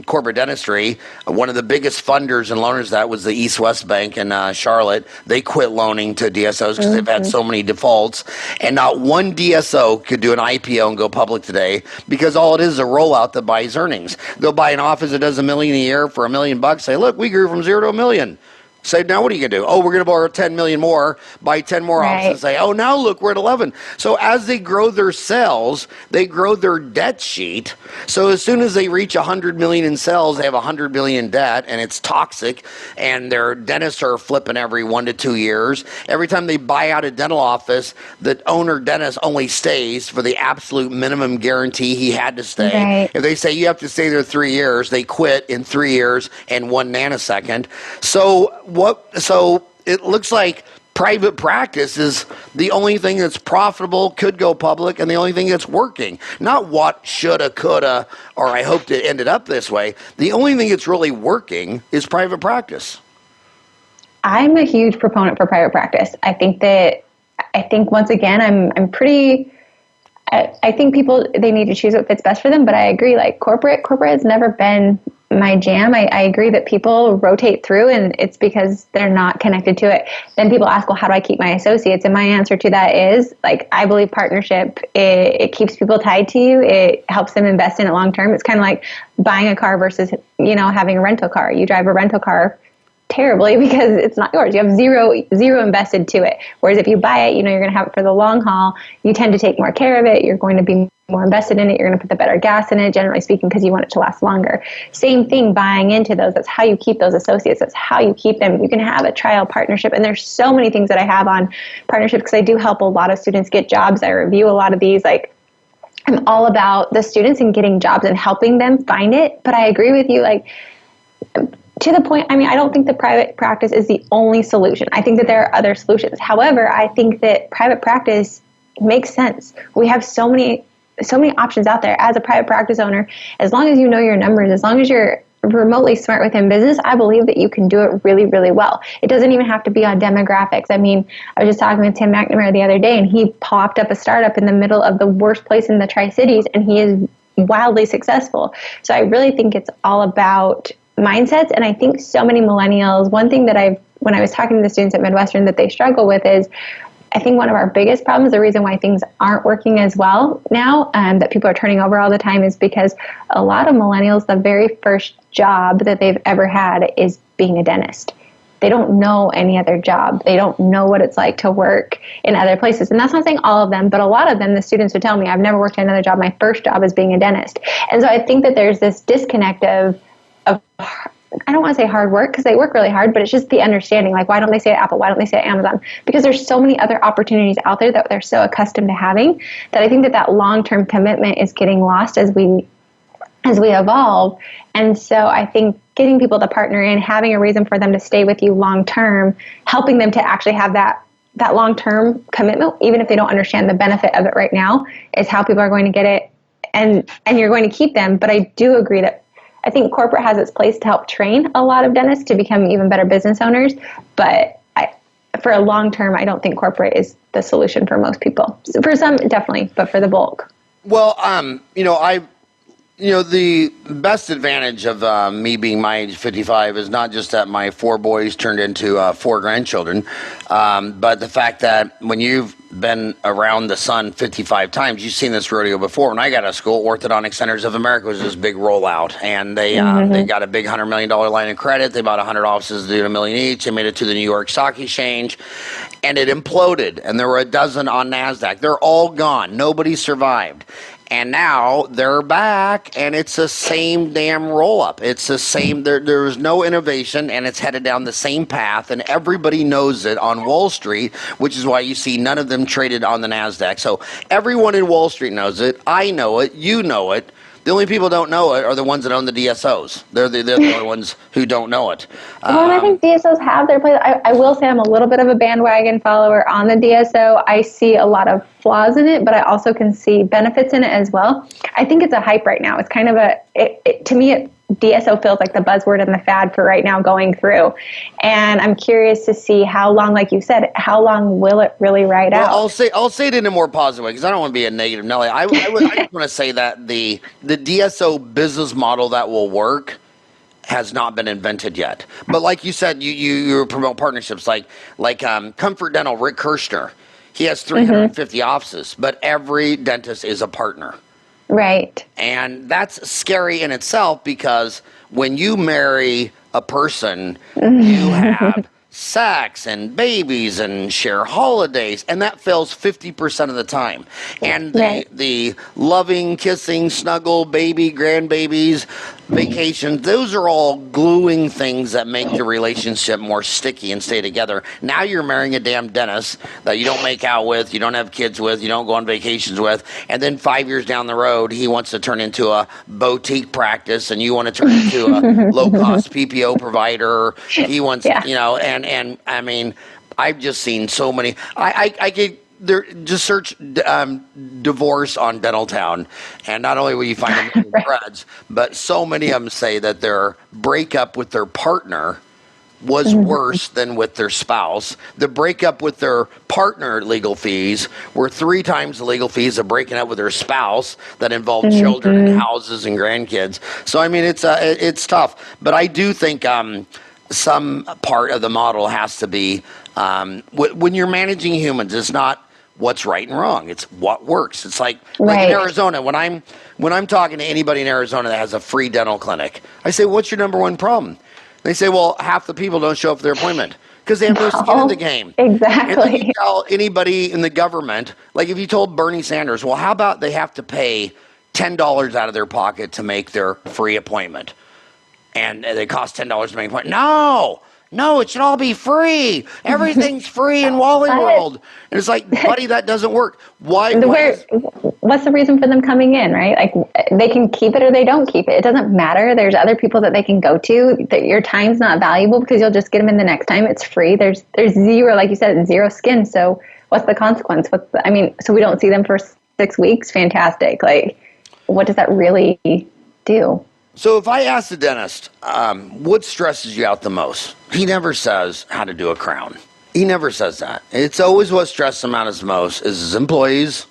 S2: corporate dentistry, one of the biggest funders and loaners that was the East West Bank in Charlotte. They quit loaning to DSOs because they've had so many defaults, and not one DSO could do an IPO and go public today, because all it is a rollout that buys earnings. They'll buy an office that does $1 million a year for $1 million. Say, look, we grew from 0 to $1 million. Say, now what are you going to do? Oh, we're going to borrow 10 million more, buy 10 more offices. Say, oh, now look, we're at 11. So as they grow their sales, they grow their debt sheet. So as soon as they reach 100 million in sales, they have 100 million in debt, and it's toxic. And their dentists are flipping every 1 to 2 years. Every time they buy out a dental office, the owner dentist only stays for the absolute minimum guarantee he had to stay.
S3: Right.
S2: If they say you have to stay there 3 years, they quit in 3 years and 1 nanosecond. So it looks like private practice is the only thing that's profitable, could go public, and the only thing that's working. Not what shoulda, coulda, or I hoped it ended up this way. The only thing that's really working is private practice.
S3: I'm a huge proponent for private practice. I think once again, I think people, they need to choose what fits best for them, but I agree, like corporate has never been my jam. I agree that people rotate through, and it's because they're not connected to it. Then people ask, well, how do I keep my associates? And my answer to that is, like, I believe partnership, it keeps people tied to you. It helps them invest in it long term. It's kind of like buying a car versus, having a rental car. You drive a rental car terribly because it's not yours. You have zero invested to it. Whereas if you buy it, you're going to have it for the long haul. You tend to take more care of it. You're going to be more invested in it. You're going to put the better gas in it, generally speaking, because you want it to last longer. Same thing buying into those. That's how you keep those associates. That's how you keep them. You can have a trial partnership. And there's so many things that I have on partnership, because I do help a lot of students get jobs. I review a lot of these. Like, I'm all about the students and getting jobs and helping them find it. But I agree with you, like, to the point, I don't think the private practice is the only solution. I think that there are other solutions. However, I think that private practice makes sense. We have so many options out there as a private practice owner. As long as you know your numbers, as long as you're remotely smart within business, I believe that you can do it really, really well. It doesn't even have to be on demographics. I was just talking with Tim McNamara the other day, and he popped up a startup in the middle of the worst place in the Tri-Cities, and he is wildly successful. So I really think it's all about mindsets. And I think so many millennials, one thing that when I was talking to the students at Midwestern that they struggle with is, I think one of our biggest problems, the reason why things aren't working as well now, that people are turning over all the time, is because a lot of millennials, the very first job that they've ever had is being a dentist. They don't know any other job. They don't know what it's like to work in other places. And that's not saying all of them, but a lot of them, the students would tell me, I've never worked in another job. My first job is being a dentist. And so I think that there's this disconnect of I don't want to say hard work, because they work really hard, but it's just the understanding. Like, why don't they say Apple? Why don't they say Amazon? Because there's so many other opportunities out there that they're so accustomed to having, that I think that long-term commitment is getting lost as we evolve. And so I think getting people to partner in, having a reason for them to stay with you long-term, helping them to actually have that long-term commitment, even if they don't understand the benefit of it right now, is how people are going to get it, and you're going to keep them. But I do agree that I think corporate has its place to help train a lot of dentists to become even better business owners. But for a long term, I don't think corporate is the solution for most people. So for some, definitely, but for the bulk.
S2: Well, the best advantage of me being my age 55 is not just that my 4 boys turned into 4 grandchildren, but the fact that when you've been around the sun 55 times, you've seen this rodeo before. When I got out of school, Orthodontic Centers of America was this big rollout, and they got a big $100 million line of credit. They bought 100 offices, doing $1 million each. They made it to the New York Stock Exchange, and it imploded, and there were a dozen on NASDAQ. They're all gone. Nobody survived. And now they're back, and it's the same damn roll-up. It's the same. There's no innovation, and it's headed down the same path, and everybody knows it on Wall Street, which is why you see none of them traded on the NASDAQ. So everyone in Wall Street knows it. I know it. You know it. The only people who don't know it are the ones that own the DSOs. They're the only ones who don't know it.
S3: Well, and I think DSOs have their place. I will say I'm a little bit of a bandwagon follower on the DSO. I see a lot of flaws in it, but I also can see benefits in it as well. I think it's a hype right now. It's kind of to me, DSO feels like the buzzword and the fad for right now going through. And I'm curious to see how long, like you said, how long will it really ride out?
S2: I'll say it in a more positive way, because I don't want to be a negative Nelly. I just want to say that the DSO business model that will work has not been invented yet. But like you said, you promote partnerships like Comfort Dental, Rick Kirshner. He has 350 offices, but every dentist is a partner.
S3: Right.
S2: And that's scary in itself, because when you marry a person, you have sex and babies and share holidays, and that fails 50% of the time. And the loving, kissing, snuggle, baby, grandbabies, vacations, those are all gluing things that make the relationship more sticky and stay together. Now you're marrying a damn dentist that you don't make out with, you don't have kids with, you don't go on vacations with, and then 5 years down the road, he wants to turn into a boutique practice, and you want to turn into a low-cost PPO provider. He wants, and I mean, I've just seen so many. I could just search divorce on Dentaltown, and not only will you find them in threads, but so many of them say that their breakup with their partner was worse than with their spouse. The breakup with their partner legal fees were 3 times the legal fees of breaking up with their spouse that involved children and houses and grandkids. So I mean, it's tough, but I do think some part of the model has to be when you're managing humans, it's not what's right and wrong, it's what works. It's like in Arizona, when I'm talking to anybody in Arizona that has a free dental clinic, I say, what's your number one problem? They say, well, half the people don't show up for their appointment because they have no skin in the game.
S3: Exactly.
S2: And then you tell anybody in the government, like if you told Bernie Sanders, well, how about they have to pay $10 out of their pocket to make their free appointment? And they cost $10 to make an appointment. No, it should all be free. Everything's free in Wally World. And it's like, buddy, that doesn't work. What's
S3: the reason for them coming in, right? Like, they can keep it or they don't keep it. It doesn't matter. There's other people that they can go to. That your time's not valuable because you'll just get them in the next time. It's free. There's zero, like you said, zero skin. So what's the consequence? So we don't see them for 6 weeks? Fantastic. Like, what does that really do?
S2: So if I ask the dentist, what stresses you out the most? He never says how to do a crown. He never says that. It's always what stresses him out most is his employees.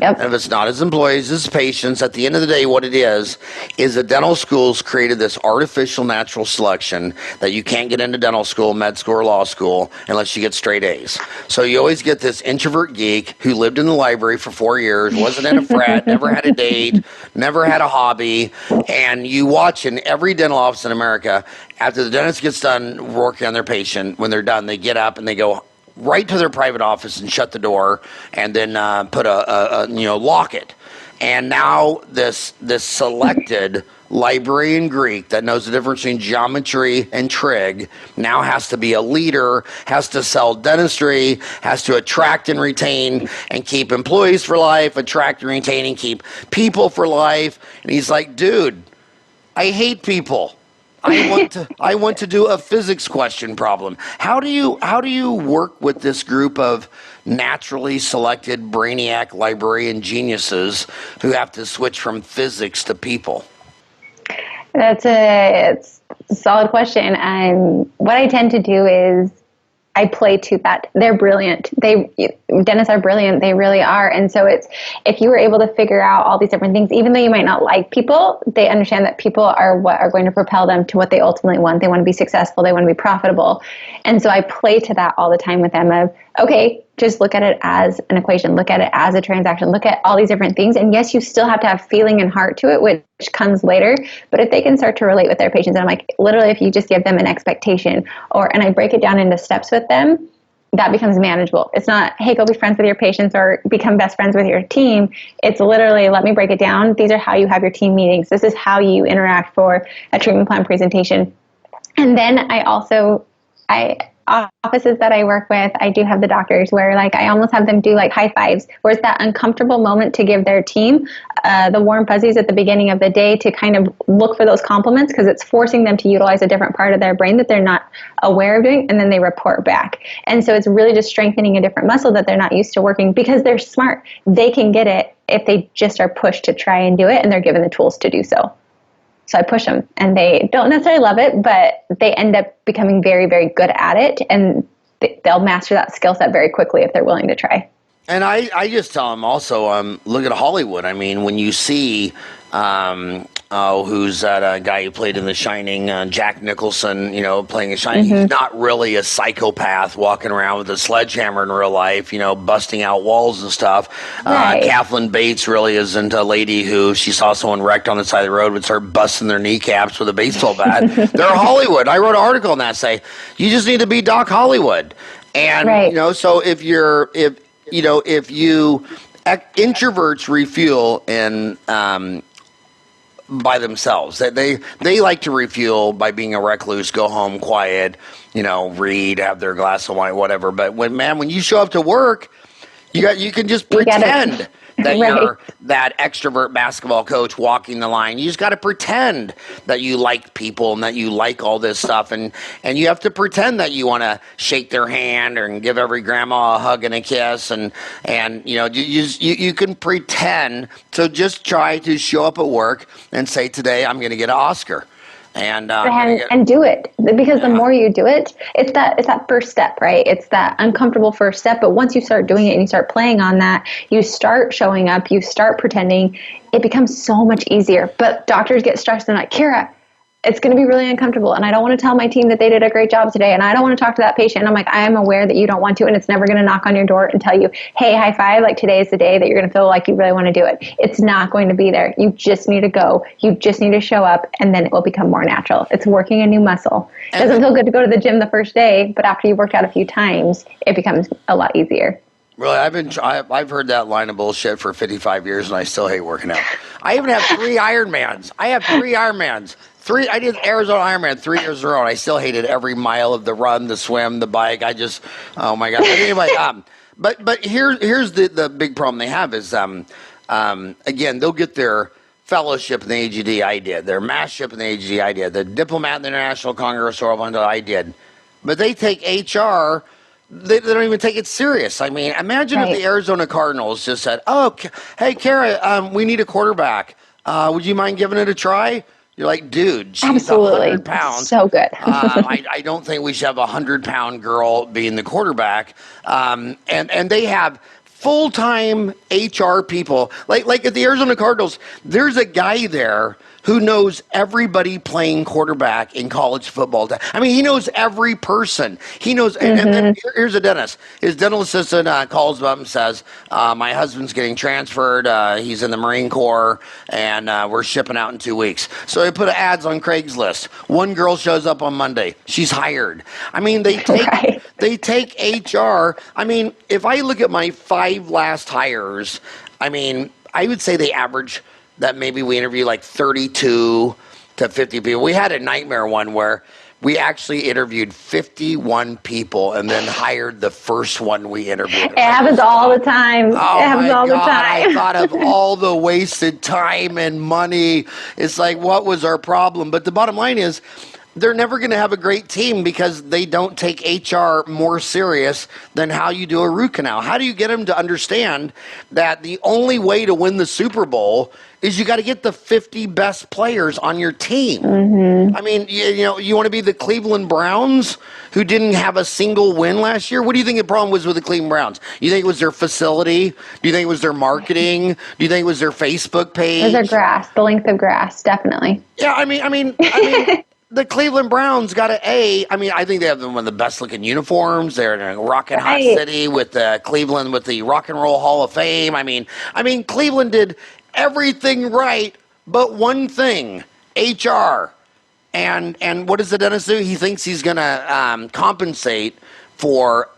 S2: Yep. And if it's not his employees, his patients. At the end of the day, what it is the dental schools created this artificial natural selection that you can't get into dental school, med school, or law school unless you get straight A's. So you always get this introvert geek who lived in the library for 4 years, wasn't in a frat, never had a date, never had a hobby, and you watch in every dental office in America, after the dentist gets done working on their patient, when they're done, they get up and they go right to their private office and shut the door, and then put lock it. And now this selected librarian Greek that knows the difference between geometry and trig now has to be a leader, has to sell dentistry, has to attract and retain and keep employees for life, attract and retain and keep people for life. And he's like, dude, I hate people. I want to do a physics question problem. How do you work with this group of naturally selected brainiac librarian geniuses who have to switch from physics to people?
S3: It's a solid question. What I tend to do is I play to that. They're brilliant. Dentists are brilliant. They really are. And so if you were able to figure out all these different things, even though you might not like people, they understand that people are what are going to propel them to what they ultimately want. They want to be successful. They want to be profitable. And so I play to that all the time with them of, okay, just look at it as an equation, look at it as a transaction, look at all these different things. And yes, you still have to have feeling and heart to it, which comes later. But if they can start to relate with their patients, and I'm like, literally, if you just give them an expectation and I break it down into steps with them, that becomes manageable. It's not, hey, go be friends with your patients or become best friends with your team. It's literally, let me break it down. These are how you have your team meetings. This is how you interact for a treatment plan presentation. And then offices that I work with, I do have the doctors where like I almost have them do like high fives, where it's that uncomfortable moment to give their team the warm fuzzies at the beginning of the day to kind of look for those compliments, because it's forcing them to utilize a different part of their brain that they're not aware of doing, and then they report back. And so it's really just strengthening a different muscle that they're not used to working, because they're smart. They can get it if they just are pushed to try and do it, and they're given the tools to do so. So I push them, and they don't necessarily love it, but they end up becoming very, very good at it, and they'll master that skill set very quickly if they're willing to try.
S2: And I just tell them also, look at Hollywood. I mean, when you see, who's that guy who played in The Shining, Jack Nicholson, playing a Shining, he's not really a psychopath walking around with a sledgehammer in real life, busting out walls and stuff.
S3: Right.
S2: Kathleen Bates really isn't a lady who she saw someone wrecked on the side of the road would start busting their kneecaps with a baseball bat. They're Hollywood. I wrote an article on that say, you just need to be Doc Hollywood. And, so if introverts refuel by themselves, that they like to refuel by being a recluse, go home quiet, read, have their glass of wine, whatever. But when you show up to work, you can just pretend that you're that extrovert basketball coach walking the line. You just got to pretend that you like people and that you like all this stuff, and you have to pretend that you want to shake their hand and give every grandma a hug and a kiss, and you can pretend. So just try to show up at work and say, today I'm going to get an Oscar. And do it, because the more you do it, it's that first step, right? It's that uncomfortable first step. But once you start doing it and you start playing on that, you start showing up, you start pretending, it becomes so much easier. But doctors get stressed. They're like, Kiera, it's going to be really uncomfortable, and I don't want to tell my team that they did a great job today, and I don't want to talk to that patient. And I'm like, I am aware that you don't want to, and it's never going to knock on your door and tell you, hey, high five, like today is the day that you're going to feel like you really want to do it. It's not going to be there. You just need to go. You just need to show up, and then it will become more natural. It's working a new muscle. It doesn't feel good to go to the gym the first day, but after you've worked out a few times, it becomes a lot easier. Really, I've heard that line of bullshit for 55 years, and I still hate working out. I even have 3 Ironmans. I did Arizona Ironman 3 years in a row, and I still hated every mile of the run, the swim, the bike. Oh my God. But anyway, but here's the big problem they have is, again, they'll get their fellowship in the AGD, I did. Their mastership in the AGD, I did. The diplomat in the International Congress of I did. But they take HR, they don't even take it serious. I mean, imagine if the Arizona Cardinals just said, oh, hey, Kiera, we need a quarterback. Would you mind giving it a try? You're like, dude, she's
S3: Absolutely.
S2: 100 pounds.
S3: So good.
S2: I don't think we should have a 100-pound girl being the quarterback. And they have full-time HR people. Like at the Arizona Cardinals, there's a guy there who knows everybody playing quarterback in college football. I mean, he knows every person. He knows, and then here's a dentist. His dental assistant calls him up and says, my husband's getting transferred. He's in the Marine Corps, and we're shipping out in 2 weeks. So they put ads on Craigslist. One girl shows up on Monday. She's hired. I mean, they take HR. I mean, if I look at my 5 last hires, I mean, I would say they average that maybe we interview like 32 to 50 people. We had a nightmare one where we actually interviewed 51 people and then hired the first one we interviewed.
S3: It happens all the time.
S2: Oh,
S3: it happens all the time.
S2: I thought of all the wasted time and money. It's like, what was our problem? But the bottom line is, they're never going to have a great team because they don't take HR more serious than how you do a root canal. How do you get them to understand that the only way to win the Super Bowl is you got to get the 50 best players on your team? Mm-hmm. I mean, you want to be the Cleveland Browns who didn't have a single win last year? What do you think the problem was with the Cleveland Browns? You think it was their facility? Do you think it was their marketing? Do you think it was their Facebook page?
S3: It was their grass, the length of grass, definitely.
S2: Yeah, I mean. The Cleveland Browns got an A. I mean, I think they have one of the best looking uniforms. They're in a rockin' hot city with Cleveland with the Rock and Roll Hall of Fame. I mean, Cleveland did everything right, but one thing, HR. And what does the dentist do? He thinks he's going to compensate for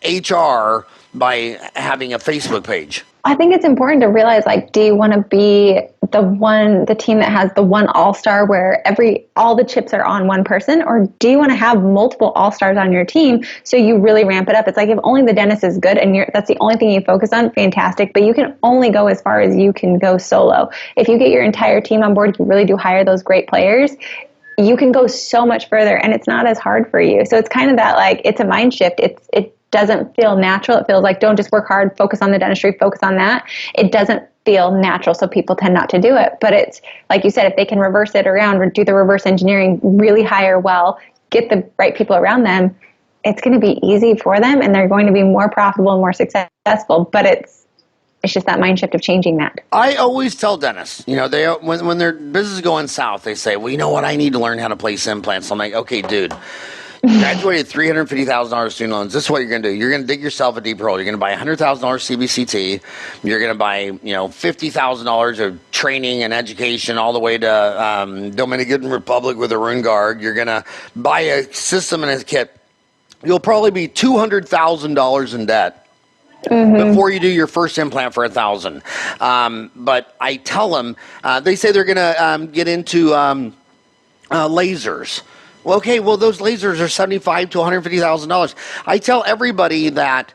S2: HR by having a Facebook page.
S3: I think it's important to realize, like, do you want to be the team that has the one all-star where all the chips are on one person, or do you want to have multiple all-stars on your team so you really ramp it up? It's like, if only the dentist is good and that's the only thing you focus on, fantastic, but you can only go as far as you can go solo. If you get your entire team on board, you really do hire those great players, you can go so much further, and it's not as hard for you. So it's kind of that, like, it's a mind shift. doesn't feel natural. It feels like, don't just work hard, focus on the dentistry, focus on that. It doesn't feel natural, so people tend not to do it. But it's, like you said, if they can reverse it around or do the reverse engineering, really hire well, get the right people around them, it's going to be easy for them, and they're going to be more profitable and more successful. But it's just that mind shift of changing that.
S2: I always tell dentists, when their business is going south, they say, well, you know what? I need to learn how to place implants. I'm like, okay, dude, graduated $350,000 student loans. This is what you're going to do. You're going to dig yourself a deeper hole. You're going to buy $100,000 CBCT. You're going to buy, $50,000 of training and education all the way to Dominican Republic with a Rune Guard. You're going to buy a system and a kit. You'll probably be $200,000 in debt before you do your first implant for $1,000. But I tell them, they say they're going to get into lasers. Well, okay, those lasers are $75,000 to $150,000. I tell everybody that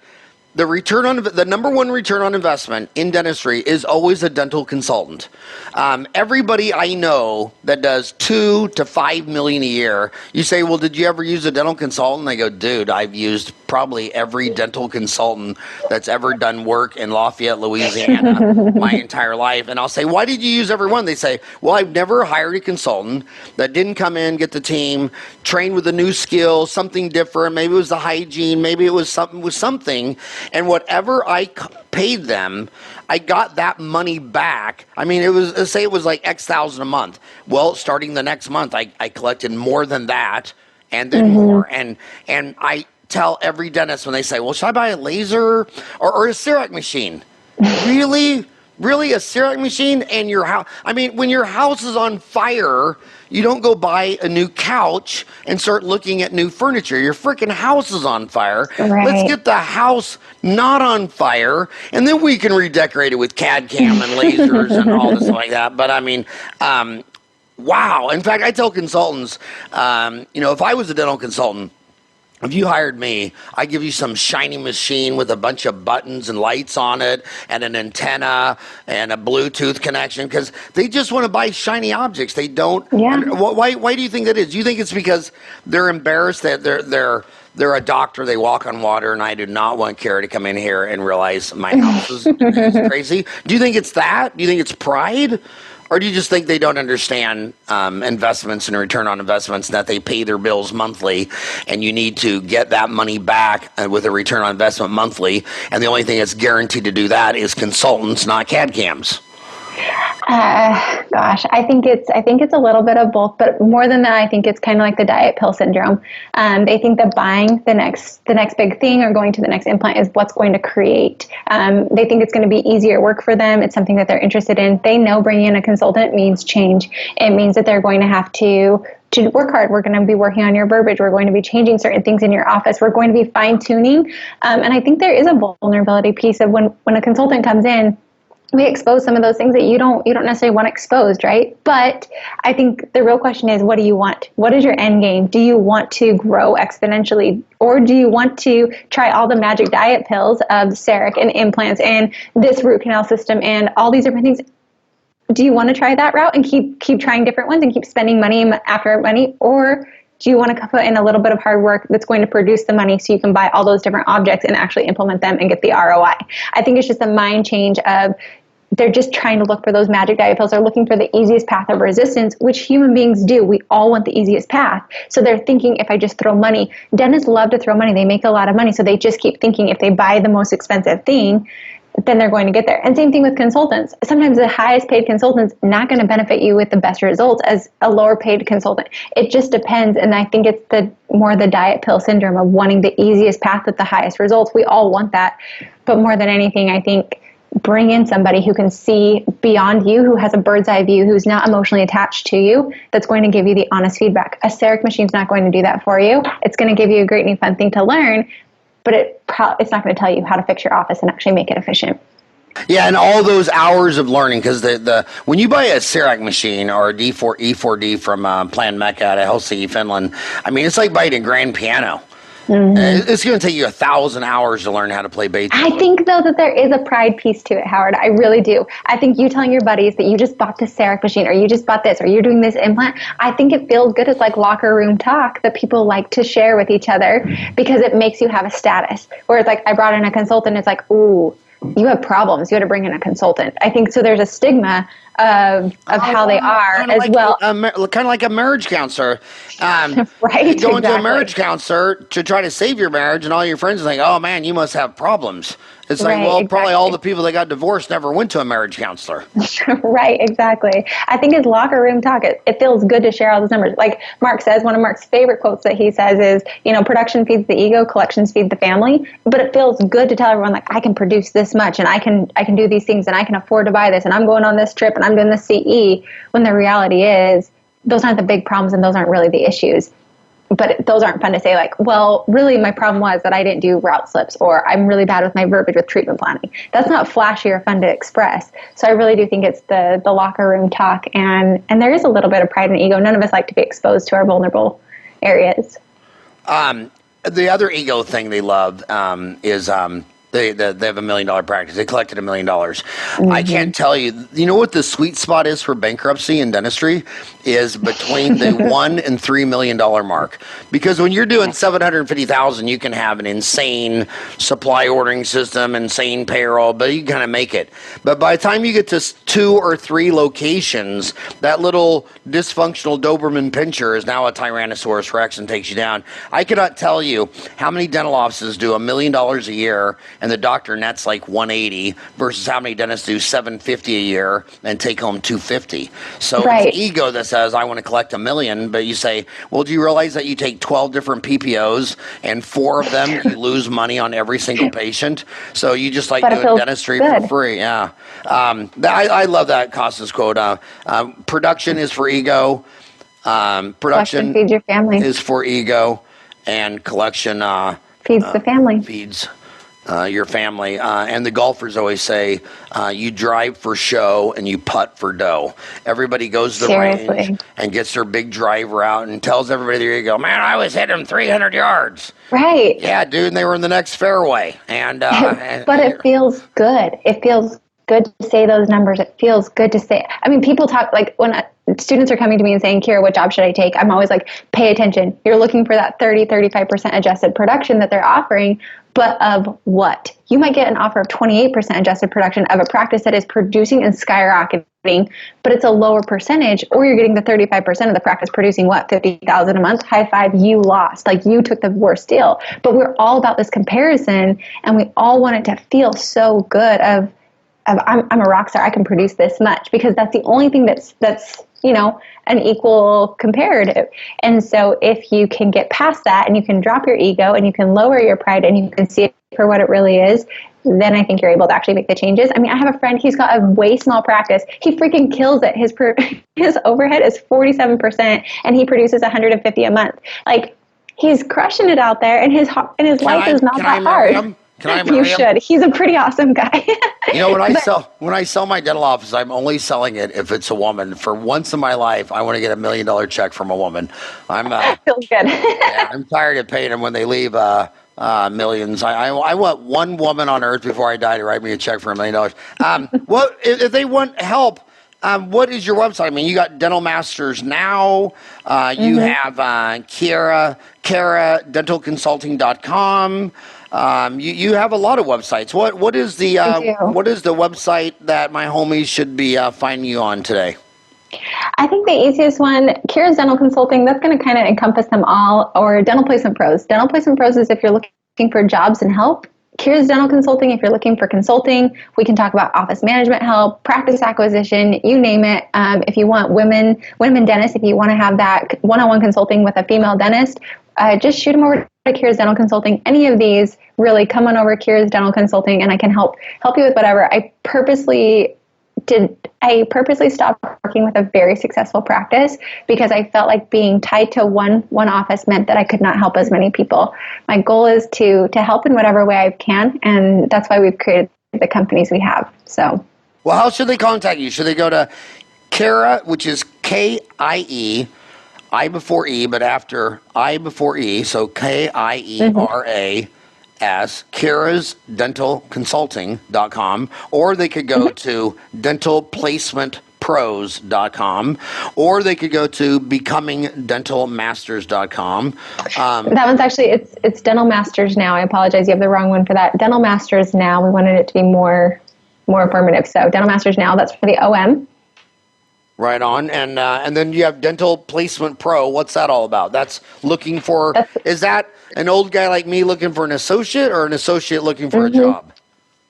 S2: the number one return on investment in dentistry is always a dental consultant. Everybody I know that does $2 to $5 million a year, you say, well, did you ever use a dental consultant? I go, dude, I've used probably every dental consultant that's ever done work in Lafayette, Louisiana my entire life. And I'll say, why did you use every one? They say, well, I've never hired a consultant that didn't come in, get the team, train with a new skill, something different. Maybe it was the hygiene. Maybe it was something. And whatever I paid them, I got that money back. I mean, say it was like X thousand a month. Well, starting the next month, I collected more than that, and then more. And I tell every dentist when they say, well, should I buy a laser or a CEREC machine? Really? Really, a CEREC machine? And your house? I mean, when your house is on fire, you don't go buy a new couch and start looking at new furniture. Your freaking house is on fire.
S3: Right.
S2: Let's get the house not on fire, and then we can redecorate it with CAD cam and lasers and all this like that. But I mean, wow. In fact, I tell consultants, if I was a dental consultant, if you hired me, I'd give you some shiny machine with a bunch of buttons and lights on it and an antenna and a Bluetooth connection, because they just want to buy shiny objects. They don't.
S3: Yeah.
S2: Why do you think that is? Do you think it's because they're embarrassed that they're a doctor, they walk on water, and I do not want Kiera to come in here and realize my house is crazy? Do you think it's that? Do you think it's pride? Or do you just think they don't understand investments and return on investments, and that they pay their bills monthly, and you need to get that money back with a return on investment monthly, and the only thing that's guaranteed to do that is consultants, not CAD cams?
S3: Gosh, I think it's a little bit of both, but more than that, I think it's kind of like the diet pill syndrome. They think that buying the next big thing or going to the next implant is what's going to create. They think it's going to be easier work for them. It's something that they're interested in. They know bringing in a consultant means change. It means that they're going to have to work hard. We're going to be working on your verbiage. We're going to be changing certain things in your office. We're going to be fine tuning. And I think there is a vulnerability piece of when a consultant comes in, we expose some of those things that you don't necessarily want exposed, right? But I think the real question is, what do you want? What is your end game? Do you want to grow exponentially, or do you want to try all the magic diet pills of CEREC and implants and this root canal system and all these different things? Do you want to try that route and keep trying different ones and keep spending money after money, or do you want to put in a little bit of hard work that's going to produce the money so you can buy all those different objects and actually implement them and get the ROI? I think it's just a mind change of, they're just trying to look for those magic diet pills. They're looking for the easiest path of resistance, which human beings do. We all want the easiest path. So they're thinking, if I just throw money, dentists love to throw money. They make a lot of money. So they just keep thinking if they buy the most expensive thing, then they're going to get there. And same thing with consultants. Sometimes the highest paid consultant's not going to benefit you with the best results as a lower paid consultant. It just depends. And I think it's more the diet pill syndrome of wanting the easiest path with the highest results. We all want that. But more than anything, I think bring in somebody who can see beyond you, who has a bird's eye view, who's not emotionally attached to you, that's going to give you the honest feedback. A CEREC machine's not going to do that for you. It's going to give you a great new fun thing to learn, but it's not going to tell you how to fix your office and actually make it efficient.
S2: Yeah, and all those hours of learning, because when you buy a CEREC machine or a E4D from Plan Mecca out of Helsinki, Finland, I mean, it's like buying a grand piano. It's going to take you 1,000 hours to learn how to play Beethoven.
S3: I think, though, that there is a pride piece to it, Howard. I really do. I think you telling your buddies that you just bought this CEREC machine, or you just bought this, or you're doing this implant, I think it feels good. It's like locker room talk that people like to share with each other because it makes you have a status. Whereas, like, I brought in a consultant, it's like, ooh, you have problems. You had to bring in a consultant. I think so. There's a stigma of how they are as
S2: like
S3: well.
S2: Kind of like a marriage counselor.
S3: Right.
S2: Going to a marriage counselor to try to save your marriage, and all your friends are like, oh man, you must have problems. It's like,
S3: Right,
S2: well,
S3: exactly.
S2: probably all the people that got divorced never went to a marriage counselor.
S3: Right, exactly. I think it's locker room talk. It feels good to share all those numbers. Like Mark says, one of Mark's favorite quotes that he says is, production feeds the ego, collections feed the family. But it feels good to tell everyone, like, I can produce this much, and I can do these things, and I can afford to buy this, and I'm going on this trip, and I'm doing this CE, when the reality is those aren't the big problems, and those aren't really the issues. But those aren't fun to say, like, well, really my problem was that I didn't do route slips, or I'm really bad with my verbiage with treatment planning. That's not flashy or fun to express. So I really do think it's the locker room talk, and there is a little bit of pride and ego. None of us like to be exposed to our vulnerable areas.
S2: The other ego thing they love is they have $1 million practice. They collected $1 million. I can't tell you. You know what the sweet spot is for bankruptcy in dentistry is between the $1 and $3 million mark. Because when you're doing $750,000, you can have an insane supply ordering system, insane payroll, but you can kind of make it. But by the time you get to 2 or 3 locations, that little dysfunctional Doberman Pinscher is now a Tyrannosaurus Rex and takes you down. I cannot tell you how many dental offices do $1 million a year and the doctor nets like 180 versus how many dentists do 750 a year and take home 250. So It's ego that says I want to collect $1 million, but you say, well, do you realize that you take 12 different PPOs and 4 of them you lose money on every single patient? So you just like doing dentistry for free. Yeah, I love that Costas quote. Production is for ego. Production
S3: feeds your family.
S2: Is for ego, and collection
S3: feeds the family.
S2: Feeds your family. And the golfers always say, you drive for show and you putt for dough. Everybody goes to the range and gets their big driver out and tells everybody, there you go, man, I was hitting them 300 yards.
S3: Right.
S2: Yeah, dude, and they were in the next fairway. But
S3: it feels good. It feels good to say those numbers. It feels good to say. I mean, people talk, like when students are coming to me and saying, Kiera, what job should I take? I'm always like, pay attention. You're looking for that 35% adjusted production that they're offering. But of what? You might get an offer of 28% adjusted production of a practice that is producing and skyrocketing, but it's a lower percentage, or you're getting the 35% of the practice producing what, $50,000 a month? High five, you lost. Like, you took the worst deal. But we're all about this comparison, and we all want it to feel so good of I'm a rock star. I can produce this much, because that's the only thing that's an equal comparative. And so if you can get past that, and you can drop your ego, and you can lower your pride, and you can see it for what it really is, then I think you're able to actually make the changes. I mean, I have a friend, he's got a way small practice. He freaking kills it. His overhead is 47%, and he produces $150 a month. Like, he's crushing it out there, and his life is not that hard.
S2: Can I marry him?
S3: You should. He's a pretty awesome guy.
S2: When I sell my dental office, I'm only selling it if it's a woman. For once in my life, I want to get $1 million check from a woman.
S3: Feels good.
S2: Yeah, I'm tired of paying them when they leave millions. I want one woman on earth before I die to write me a check for $1 million. If they want help? What is your website? I mean, you got Dental Masters Now. You have Kiera, dentalconsulting.com. You have a lot of websites. What is the website that my homies should be finding you on today?
S3: I think the easiest one, Kiera's Dental Consulting, that's going to kind of encompass them all, or Dental Placement Pros. Dental Placement Pros is if you're looking for jobs and help. Kiera's Dental Consulting, if you're looking for consulting, we can talk about office management help, practice acquisition, you name it. If you want women dentists, if you want to have that one-on-one consulting with a female dentist, just shoot them over to Kiera's Dental Consulting. Any of these, really, come on over to Kiera's Dental Consulting, and I can help you with whatever. I purposely stopped working with a very successful practice because I felt like being tied to one office meant that I could not help as many people. My goal is to help in whatever way I can, and that's why we've created the companies we have. So,
S2: well, how should they contact you? Should they go to Kiera, which is KIERA, I before E, but after I before E, so Kieras, KierasDentalConsulting.com, or they could go to dentalplacementpros.com, or they could go to becomingdentalmasters.com.
S3: That one's actually, it's Dental Masters Now. I apologize. You have the wrong one for that. Dental Masters Now. We wanted it to be more affirmative. So Dental Masters Now, that's for the OM.
S2: Right on. And then you have Dental Placement Pro. What's that all about? That's looking for, is that an old guy like me looking for an associate, or an associate looking for a job?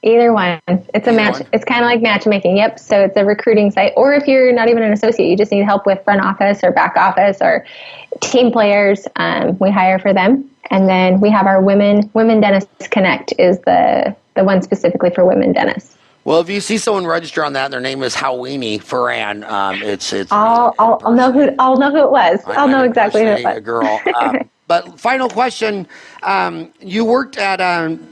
S3: Either one. It's a match. It's kind of like matchmaking. Yep. So it's a recruiting site. Or if you're not even an associate, you just need help with front office or back office or team players, we hire for them. And then we have our Women Dentists Connect is the one specifically for women dentists.
S2: Well, if you see someone register on that, and their name is Howard Farran, it's.
S3: I'll know who it was. I'll know exactly who it was.
S2: A girl. But final question: you worked at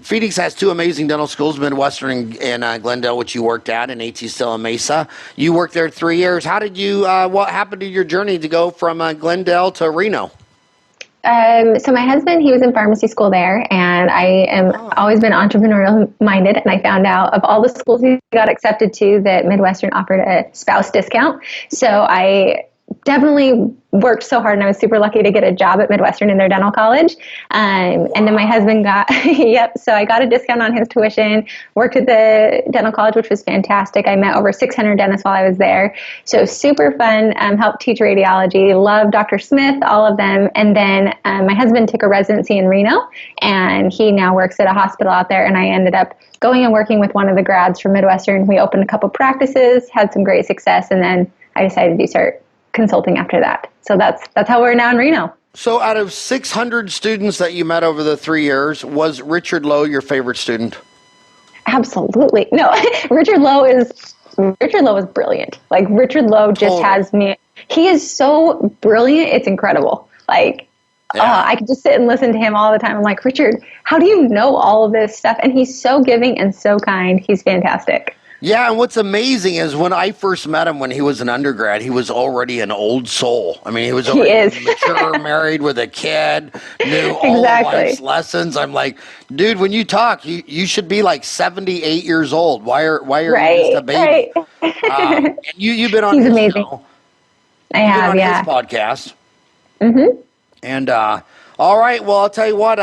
S2: Phoenix has two amazing dental schools, Midwestern and Glendale, which you worked at, and AT Still and Mesa. You worked there 3 years. How did you? What happened to your journey to go from Glendale to Reno?
S3: So my husband, he was in pharmacy school there, and I am always been entrepreneurial minded. And I found out of all the schools he got accepted to that Midwestern offered a spouse discount. So I definitely worked so hard, and I was super lucky to get a job at Midwestern in their dental college. And then my husband got, so I got a discount on his tuition, worked at the dental college, which was fantastic. I met over 600 dentists while I was there. So super fun, helped teach radiology, loved Dr. Smith, all of them. And then my husband took a residency in Reno, and he now works at a hospital out there. And I ended up going and working with one of the grads from Midwestern. We opened a couple practices, had some great success, and then I decided to start consulting after that. So that's how we're now in Reno.
S2: So out of 600 students that you met over the 3 years, was Richard Lowe your favorite student?
S3: Absolutely. No, Richard Lowe is brilliant. Like, Richard Lowe just has me. He is so brilliant. It's incredible. Like, I could just sit and listen to him all the time. I'm like, Richard, how do you know all of this stuff? And he's so giving and so kind. He's fantastic.
S2: Yeah, and what's amazing is when I first met him when he was an undergrad, he was already an old soul. I mean, he was already mature, married with a kid, knew all of life's lessons. I'm like, dude, when you talk, you should be like 78 years old. Why are you just a baby? And you've been on his show.
S3: I have,
S2: his podcast. Mm-hmm. And all right, well, I'll tell you what,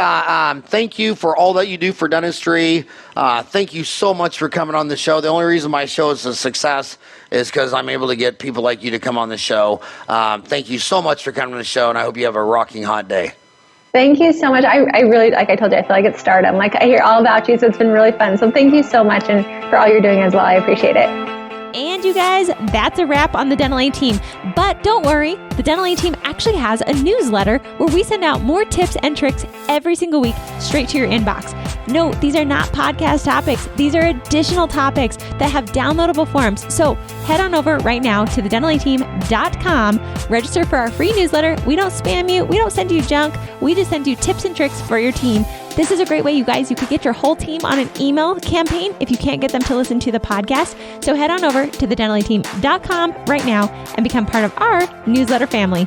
S2: thank you for all that you do for dentistry. Thank you so much for coming on the show. The only reason my show is a success is because I'm able to get people like you to come on the show. Thank you so much for coming on the show, and I hope you have a rocking hot day.
S3: Thank you so much. I really, like I told you, I feel like it's stardom. Like, I hear all about you, so it's been really fun. So thank you so much, and for all you're doing as well. I appreciate it.
S1: And you guys, that's a wrap on the Dental A Team. But don't worry, the Dental A Team actually has a newsletter where we send out more tips and tricks every single week straight to your inbox. No, these are not podcast topics. These are additional topics that have downloadable forms. So head on over right now to thedentalateam.com, register for our free newsletter. We don't spam you. We don't send you junk. We just send you tips and tricks for your team. This is a great way, you guys. You could get your whole team on an email campaign if you can't get them to listen to the podcast. So head on over to thedentalateam.com right now and become part of our newsletter family.